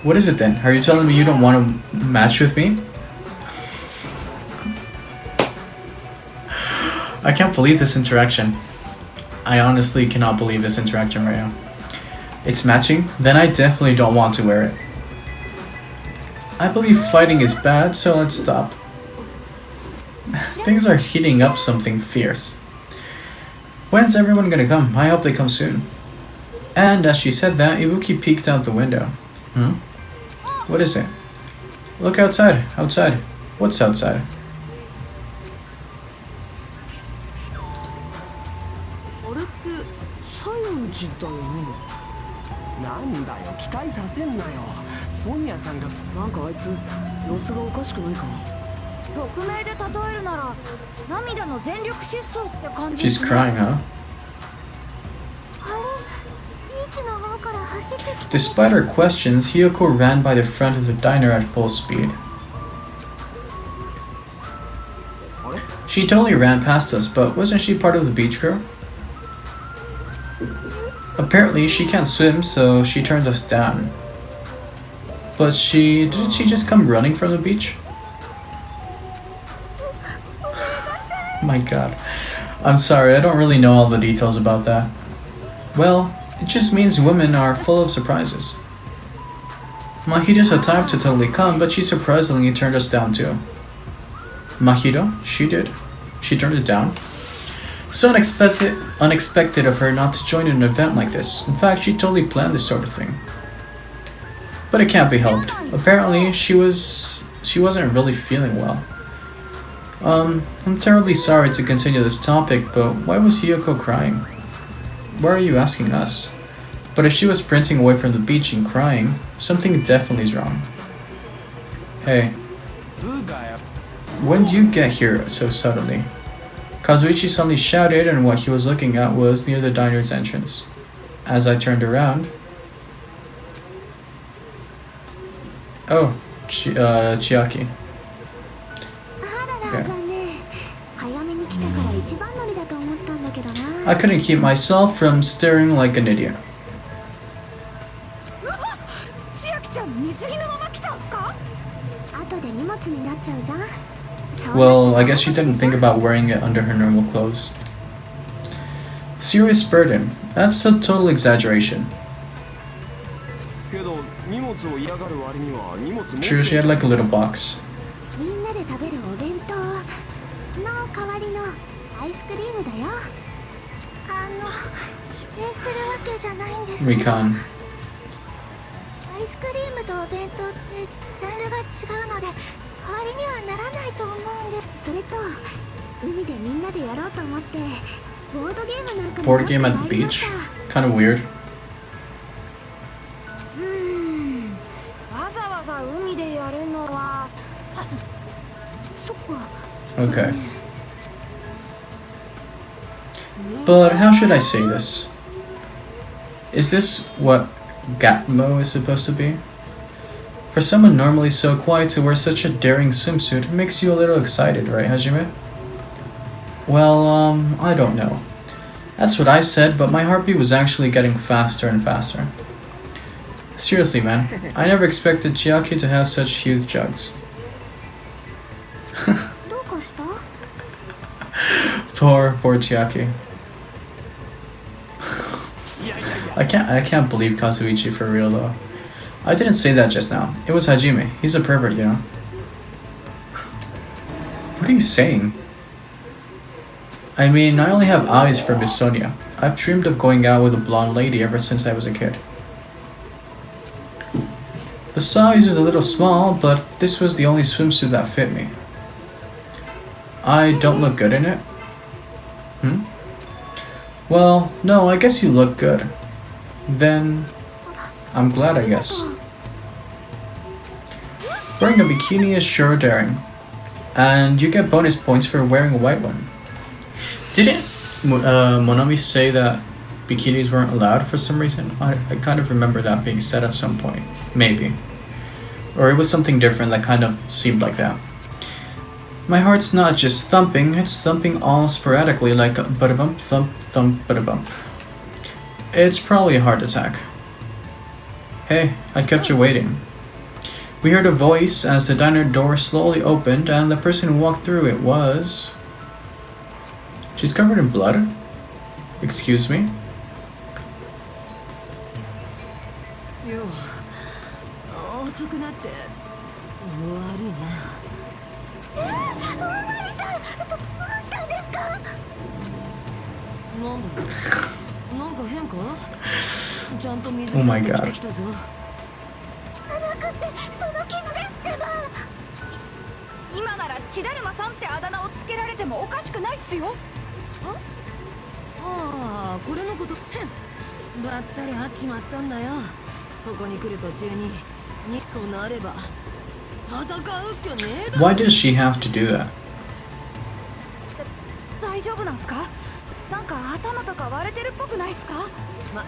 What is it then? Are you telling me you don't want to match with me? I can't believe this interaction. I honestly cannot believe this interaction right now. It's matching? Then I definitely don't want to wear it. I believe fighting is bad, so let's stop. Things are heating up something fierce. When's everyone gonna come? I hope they come soon. And as she said that, Ibuki peeked out the window. What is it? Look outside. Outside. What's outside? She's crying, huh? Despite her questions, Hiyoko ran by the front of the diner at full speed. She totally ran past us, but wasn't she part of the beach crew? Apparently, she can't swim, so she turned us down. But didn't she just come running from the beach? My god. I'm sorry, I don't really know all the details about that. Well, it just means women are full of surprises. Mahido's a type to totally come, but she surprisingly turned us down too. Mahido? She did. She turned it down. So unexpected of her not to join an event like this. In fact, she totally planned this sort of thing. But it can't be helped. Apparently, she wasn't really feeling well. I'm terribly sorry to continue this topic, but why was Hiyoko crying? Why are you asking us? But if she was sprinting away from the beach and crying, something definitely is wrong. Hey. When did you get here so suddenly? Kazuichi suddenly shouted, and what he was looking at was near the diner's entrance. As I turned around... Oh, Chiaki. Okay. I couldn't keep myself from staring like an idiot. Well, I guess she didn't think about wearing it under her normal clothes. Serious burden. That's a total exaggeration. True, she had like a little box. Recon. Board game at the beach? Kind of weird. Okay. But how should I say this? Is this what Gatmo is supposed to be? For someone normally so quiet to wear such a daring swimsuit makes you a little excited, right, Hajime? Well, I don't know. That's what I said, but my heartbeat was actually getting faster and faster. Seriously, man, I never expected Chiaki to have such huge jugs. Poor Chiaki. I can't believe Kazuichi for real though. I didn't say that just now. It was Hajime. He's a pervert, you know. What are you saying? I mean, I only have eyes for Miss Sonia. I've dreamed of going out with a blonde lady ever since I was a kid. The size is a little small, but this was the only swimsuit that fit me. I don't look good in it? Well, no, I guess you look good. Then, I'm glad, I guess. Wearing a bikini is sure daring. And you get bonus points for wearing a white one. Didn't Monami say that bikinis weren't allowed for some reason? I kind of remember that being said at some point. Maybe. Or it was something different that kind of seemed like that. My heart's not just thumping, it's thumping all sporadically like a bada-bump, thump, thump, bada-bump. It's probably a heart attack. Hey, I kept you waiting. We heard a voice as the diner door slowly opened and the person who walked through it was... She's covered in blood? Excuse me? Yo, なんか変かなちゃんと水着が着てきたぞ。じゃなくてその傷ですってば。今なら千だるまさんってあだ名をつけられてもおかしくないっすよ。ああ、これのこと。ばったり会っちまったんだよ。ここに来る途中に2個なれば戦うっきゃねえだろ。 Why does she have to do that? 大丈夫なんすか？なんか頭とか割れてるっぽくないっすか？ま、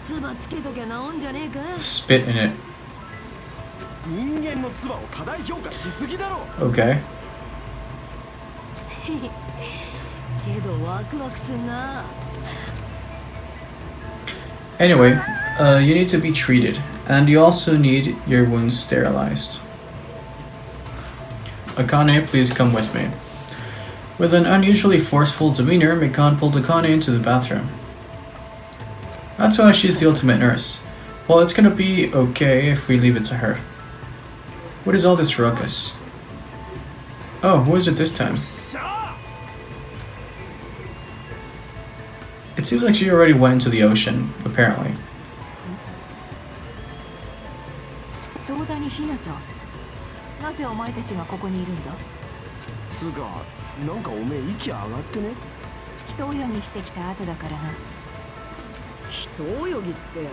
唾つけときゃ治んじゃねえか。 Spit in it. 人間の唾を過大評価しすぎだろ。 Okay. けどワクワクすんな。 Anyway, you need to be treated, and you also need your wounds sterilized. Akane, please come with me. With an unusually forceful demeanor, Mikan pulled Akane into the bathroom. That's why she's the ultimate nurse. Well, it's gonna be okay if we leave it to her. What is all this ruckus? Oh, who is it this time? It seems like she already went into the ocean, apparently. 相談にひなた。なぜお前たちがここにいるんだ？つうか、なんかおめえ息上がってね。人泳ぎしてきた後だからな。人泳ぎって。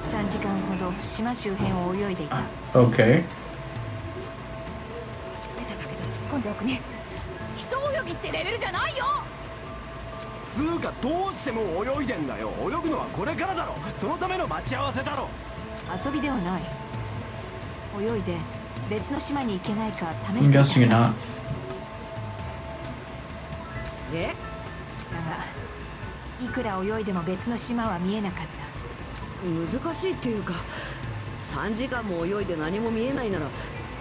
3時間ほど島周辺を泳いでいた。Okay. ベタだけど突っ込んでおくね。人泳ぎってレベルじゃないよ。つうか、どうしても泳いでんだよ。泳ぐのはこれからだろ。そのための待ち合わせだろ。遊びではない。泳いで別の島に行けないか試 I'm して guessing み you're た。 not. だがいくら泳いでも別の島は見えなかった。難しいっていうか、3時間も泳いで何も見えないなら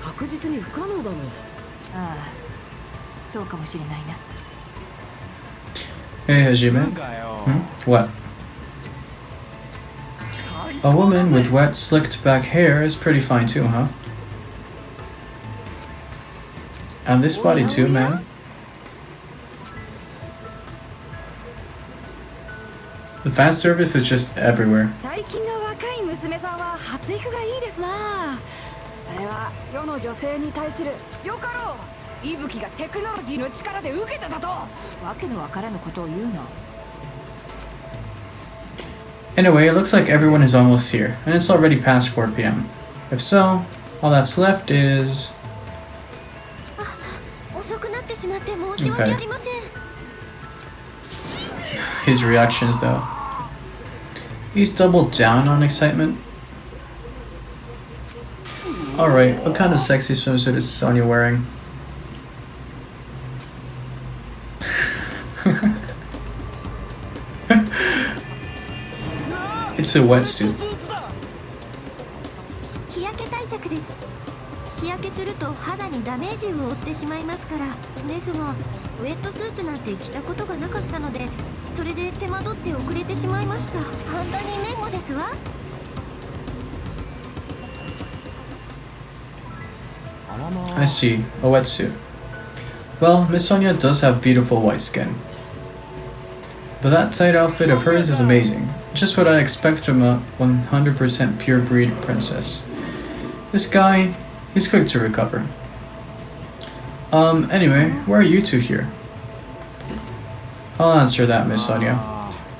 確実に不可能だろう。ああ、そうかもしれないな。Hey, Hajime. What? A woman with wet, slicked back hair is pretty fine too, huh? And this body too, man. The fan service is just everywhere. 最近の若い娘さんは発育がいいですな。それは世の女性に対するよかろう。息吹がテクノロジーの力で受けただと。わけのわからぬことを言うな。 Anyway, it looks like everyone is almost here, and it's already past 4 p.m. If so, all that's left is... 遅くなってしまって申し訳ありません。 His reactions, though. He's doubled down on excitement. Alright, what kind of sexy swimsuit is Sonya wearing? It's a wetsuit. 日焼け対策です。日焼けすると肌にダメージを負ってしまいますから。ですがウェットスーツなんて着たことがなかったので、それで手間取って遅れてしまいました。本当に迷子ですわ。 I see, a wetsuit. Well, Miss Sonya does have beautiful white skin. But that tight outfit of hers is amazing. Just what I'd expect from a 100% pure breed princess. This guy, he's quick to recover. Anyway, why are you two here? I'll answer that, Miss Sonya.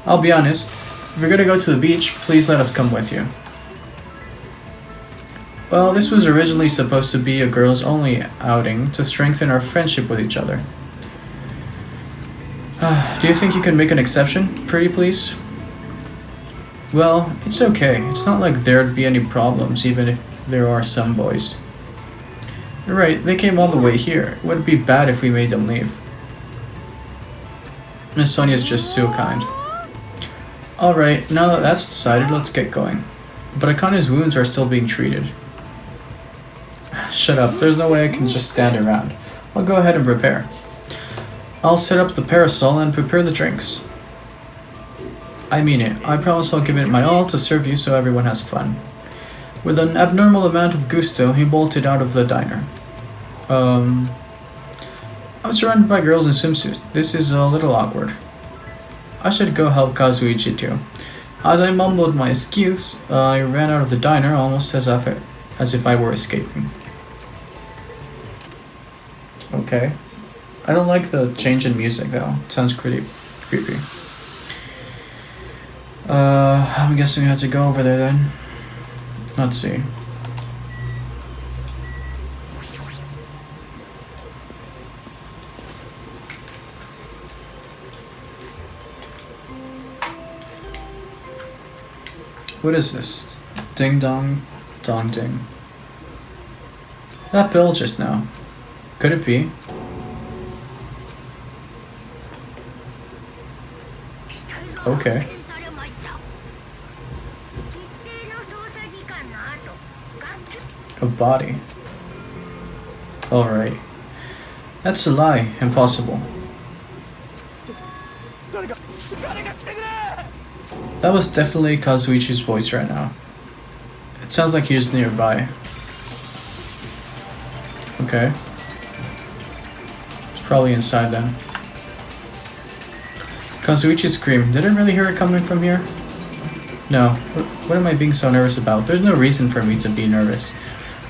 I'll be honest, if you're gonna go to the beach, please let us come with you. Well, this was originally supposed to be a girls-only outing to strengthen our friendship with each other. Do you think you can make an exception, pretty please? Well, it's okay. It's not like there'd be any problems, even if there are some boys. You're right, they came all the way here. It wouldn't be bad if we made them leave. Miss Sonia's just so kind. Alright, now that that's decided, let's get going. But Akane's wounds are still being treated. Shut up, there's no way I can just stand around. I'll go ahead and prepare. I'll set up the parasol and prepare the drinks. I mean it. I promise I'll give it my all to serve you so everyone has fun. With an abnormal amount of gusto, he bolted out of the diner. I'm surrounded by girls in swimsuits. This is a little awkward. I should go help Kazuichi too. As I mumbled my excuse, I ran out of the diner almost as if I were escaping. Okay. I don't like the change in music though. It sounds pretty creepy. I'm guessing we have to go over there then. Let's see. What is this? Ding dong, dong ding. That bell just now. Could it be? Okay. A body. Alright. That's a lie. Impossible. That was definitely Kazuichi's voice right now. It sounds like he was nearby. Okay. It's probably inside then. Kazuichi screamed. Did I really hear it coming from here? No. What am I being so nervous about? There's no reason for me to be nervous.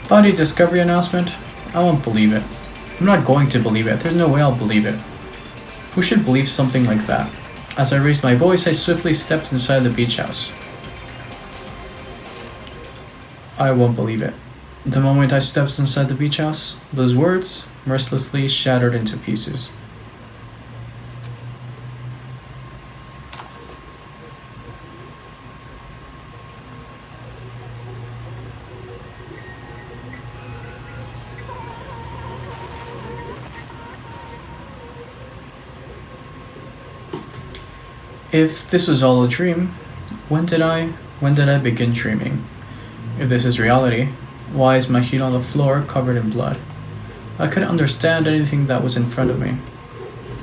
Body discovery announcement? I won't believe it. I'm not going to believe it. There's no way I'll believe it. Who should believe something like that? As I raised my voice, I swiftly stepped inside the beach house. I won't believe it. The moment I stepped inside the beach house, those words mercilessly shattered into pieces. If this was all a dream, when did I begin dreaming? If this is reality, why is my head on the floor covered in blood? I couldn't understand anything that was in front of me,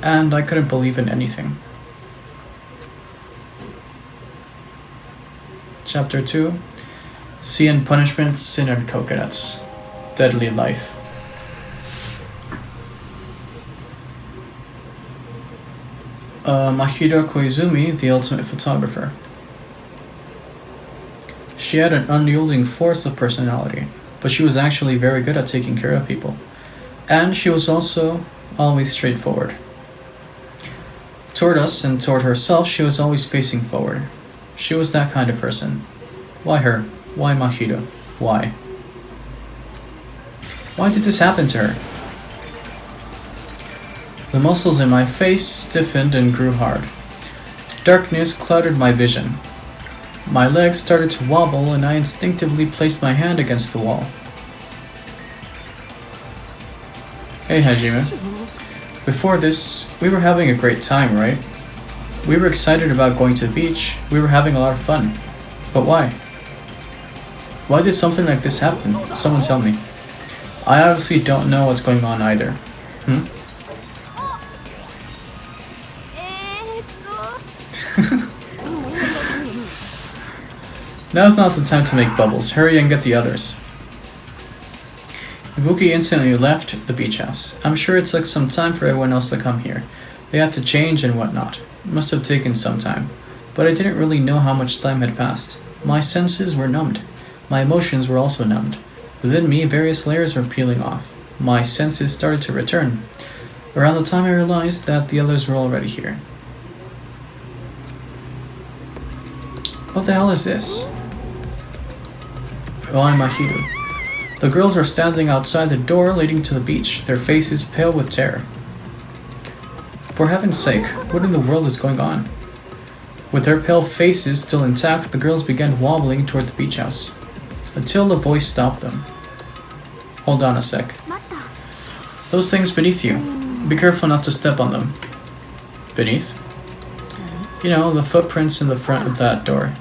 and I couldn't believe in anything. Chapter 2, Sea and Punishment, Sin and Coconuts, Deadly Life. Mahito Koizumi, the ultimate photographer. She had an unyielding force of personality, but she was actually very good at taking care of people. And she was also always straightforward. Toward us and toward herself, she was always facing forward. She was that kind of person. Why her? Why Mahito? Why? Why did this happen to her? The muscles in my face stiffened and grew hard. Darkness clouded my vision. My legs started to wobble and I instinctively placed my hand against the wall. Hey Hajime. Before this, we were having a great time, right? We were excited about going to the beach. We were having a lot of fun. But why? Why did something like this happen? Someone tell me. I obviously don't know what's going on either. Now's not the time to make bubbles. Hurry and get the others. Ibuki instantly left the beach house. I'm sure it took some time for everyone else to come here. They had to change and whatnot. It must have taken some time. But I didn't really know how much time had passed. My senses were numbed. My emotions were also numbed. Within me, various layers were peeling off. My senses started to return. Around the time I realized that the others were already here. What the hell is this? Why Mahito? The girls are standing outside the door leading to the beach, their faces pale with terror. For heaven's sake, what in the world is going on? With their pale faces still intact, the girls began wobbling toward the beach house, until the voice stopped them. Hold on a sec. Those things beneath you. Be careful not to step on them. Beneath? You know, the footprints in the front of that door.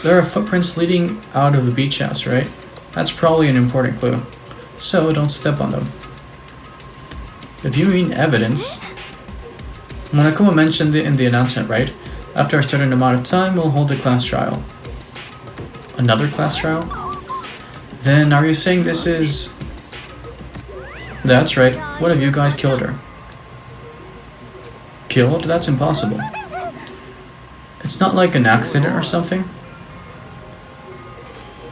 There are footprints leading out of the beach house, right? That's probably an important clue. So don't step on them. If you mean evidence... Monokuma mentioned it in the announcement, right? After a certain amount of time, we'll hold a class trial. Another class trial? Then are you saying this is... That's right. One of you guys killed her. Killed? That's impossible. It's not like an accident or something?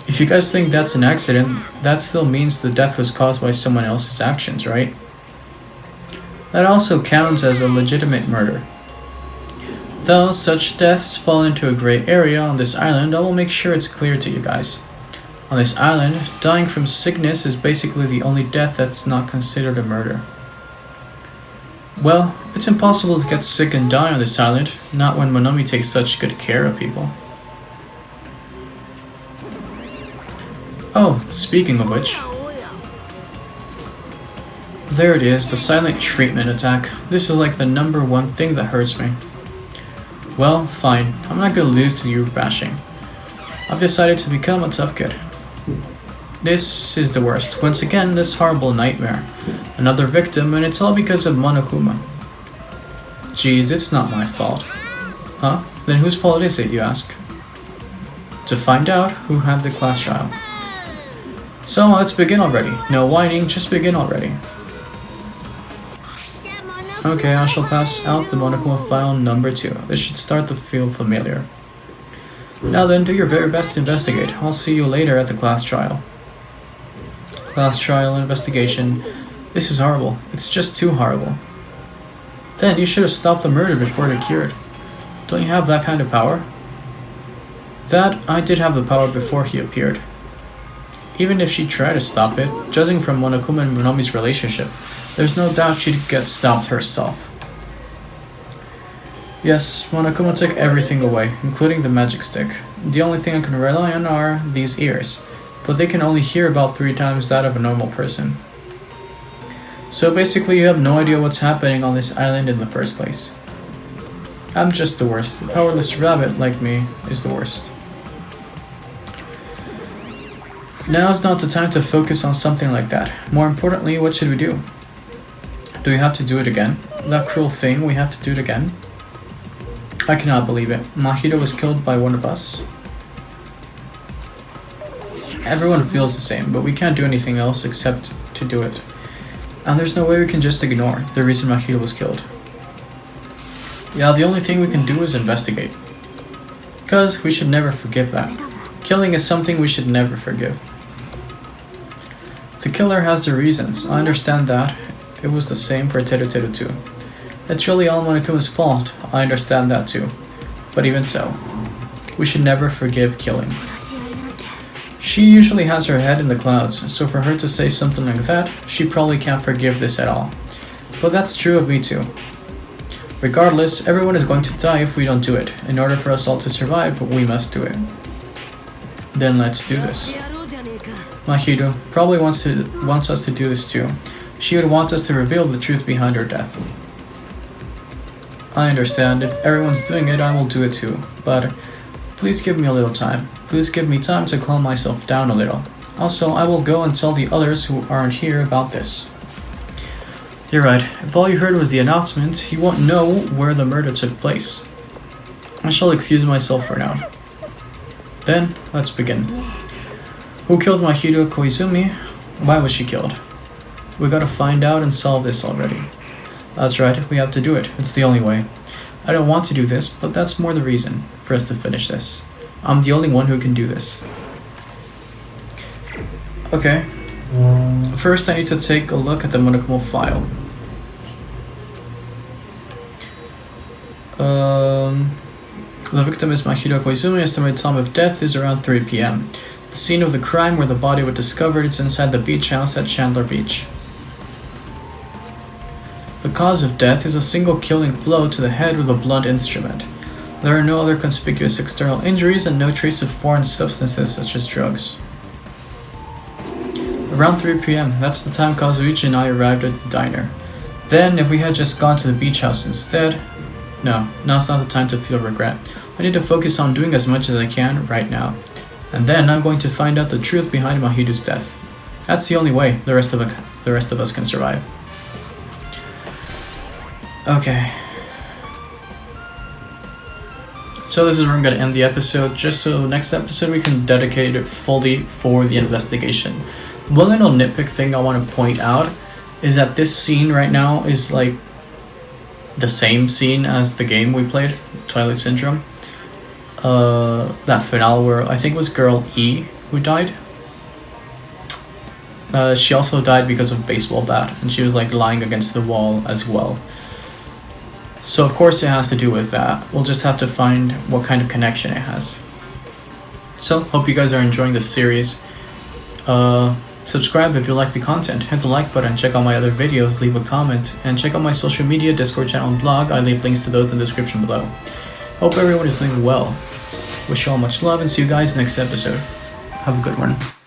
If you guys think that's an accident, that still means the death was caused by someone else's actions, right? That also counts as a legitimate murder. Though such deaths fall into a gray area on this island, I will make sure it's clear to you guys. On this island, dying from sickness is basically the only death that's not considered a murder. Well, it's impossible to get sick and die on this island, not when Monomi takes such good care of people. Oh, speaking of which... There it is, the silent treatment attack. This is like the #1 thing that hurts me. Well, fine. I'm not gonna lose to you bashing. I've decided to become a tough kid. This is the worst. Once again, this horrible nightmare. Another victim, and it's all because of Monokuma. Geez, it's not my fault. Huh? Then whose fault is it, you ask? To find out who had the class trial. So, let's begin already. No whining, just begin already. Okay, I shall pass out the Monokuma file #2. This should start to feel familiar. Now then, do your very best to investigate. I'll see you later at the class trial. Class trial investigation. This is horrible. It's just too horrible. Then you should have stopped the murder before it occurred. Don't you have that kind of power? That, I did have the power before he appeared. Even if she tried to stop it, judging from Monokuma and Monomi's relationship, there's no doubt she'd get stopped herself. Yes, Monokuma took everything away, including the magic stick. The only thing I can rely on are these ears, but they can only hear about 3 times that of a normal person. So basically you have no idea what's happening on this island in the first place. I'm just the worst. A powerless rabbit like me is the worst. Now's not the time to focus on something like that. More importantly, what should we do? Do we have to do it again? That cruel thing, we have to do it again? I cannot believe it. Mahito was killed by one of us. Everyone feels the same, but we can't do anything else except to do it. And there's no way we can just ignore the reason Mahito was killed. Yeah, the only thing we can do is investigate. Because we should never forgive that. Killing is something we should never forgive. The killer has their reasons, I understand that. It was the same for Teru Teru too. It's really all Monokuma's fault, I understand that too. But even so, we should never forgive killing. She usually has her head in the clouds, so for her to say something like that, she probably can't forgive this at all. But that's true of me too. Regardless, everyone is going to die if we don't do it. In order for us all to survive, we must do it. Then let's do this. Mahito probably wants us to do this too. She would want us to reveal the truth behind her death. I understand. If everyone's doing it, I will do it too. But please give me a little time. Please give me time to calm myself down a little. Also, I will go and tell the others who aren't here about this. You're right. If all you heard was the announcement, you won't know where the murder took place. I shall excuse myself for now. Then, let's begin. Who killed Mahito Koizumi? Why was she killed? We gotta find out and solve this already. That's right, we have to do it. It's the only way. I don't want to do this, but that's more the reason for us to finish this. I'm the only one who can do this. Okay. First, I need to take a look at the Monokuma file. The victim is Mahito Koizumi. Estimated time of death is around 3 p.m. The scene of the crime where the body was discovered is inside the beach house at Chandler Beach. The cause of death is a single killing blow to the head with a blunt instrument. There are no other conspicuous external injuries and no trace of foreign substances such as drugs. Around 3 p.m., that's the time Kazuichi and I arrived at the diner. Then, if we had just gone to the beach house instead... No, now's not the time to feel regret. I need to focus on doing as much as I can right now. And then I'm going to find out the truth behind Mahiru's death. That's the only way the rest of us can survive. Okay. So this is where I'm going to end the episode, just so next episode we can dedicate it fully for the investigation. One little nitpick thing I want to point out is that this scene right now is like the same scene as the game we played, Twilight Sydnrome. That finale where I think it was girl E who died. She also died because of a baseball bat, and she was like lying against the wall as well. So of course it has to do with that. We'll just have to find what kind of connection it has. So, hope you guys are enjoying this series. Subscribe if you like the content, hit the like button, check out my other videos, leave a comment, and check out my social media, Discord channel, and blog. I leave links to those in the description below. Hope everyone is doing well. Wish you all much love and see you guys next episode. Have a good one.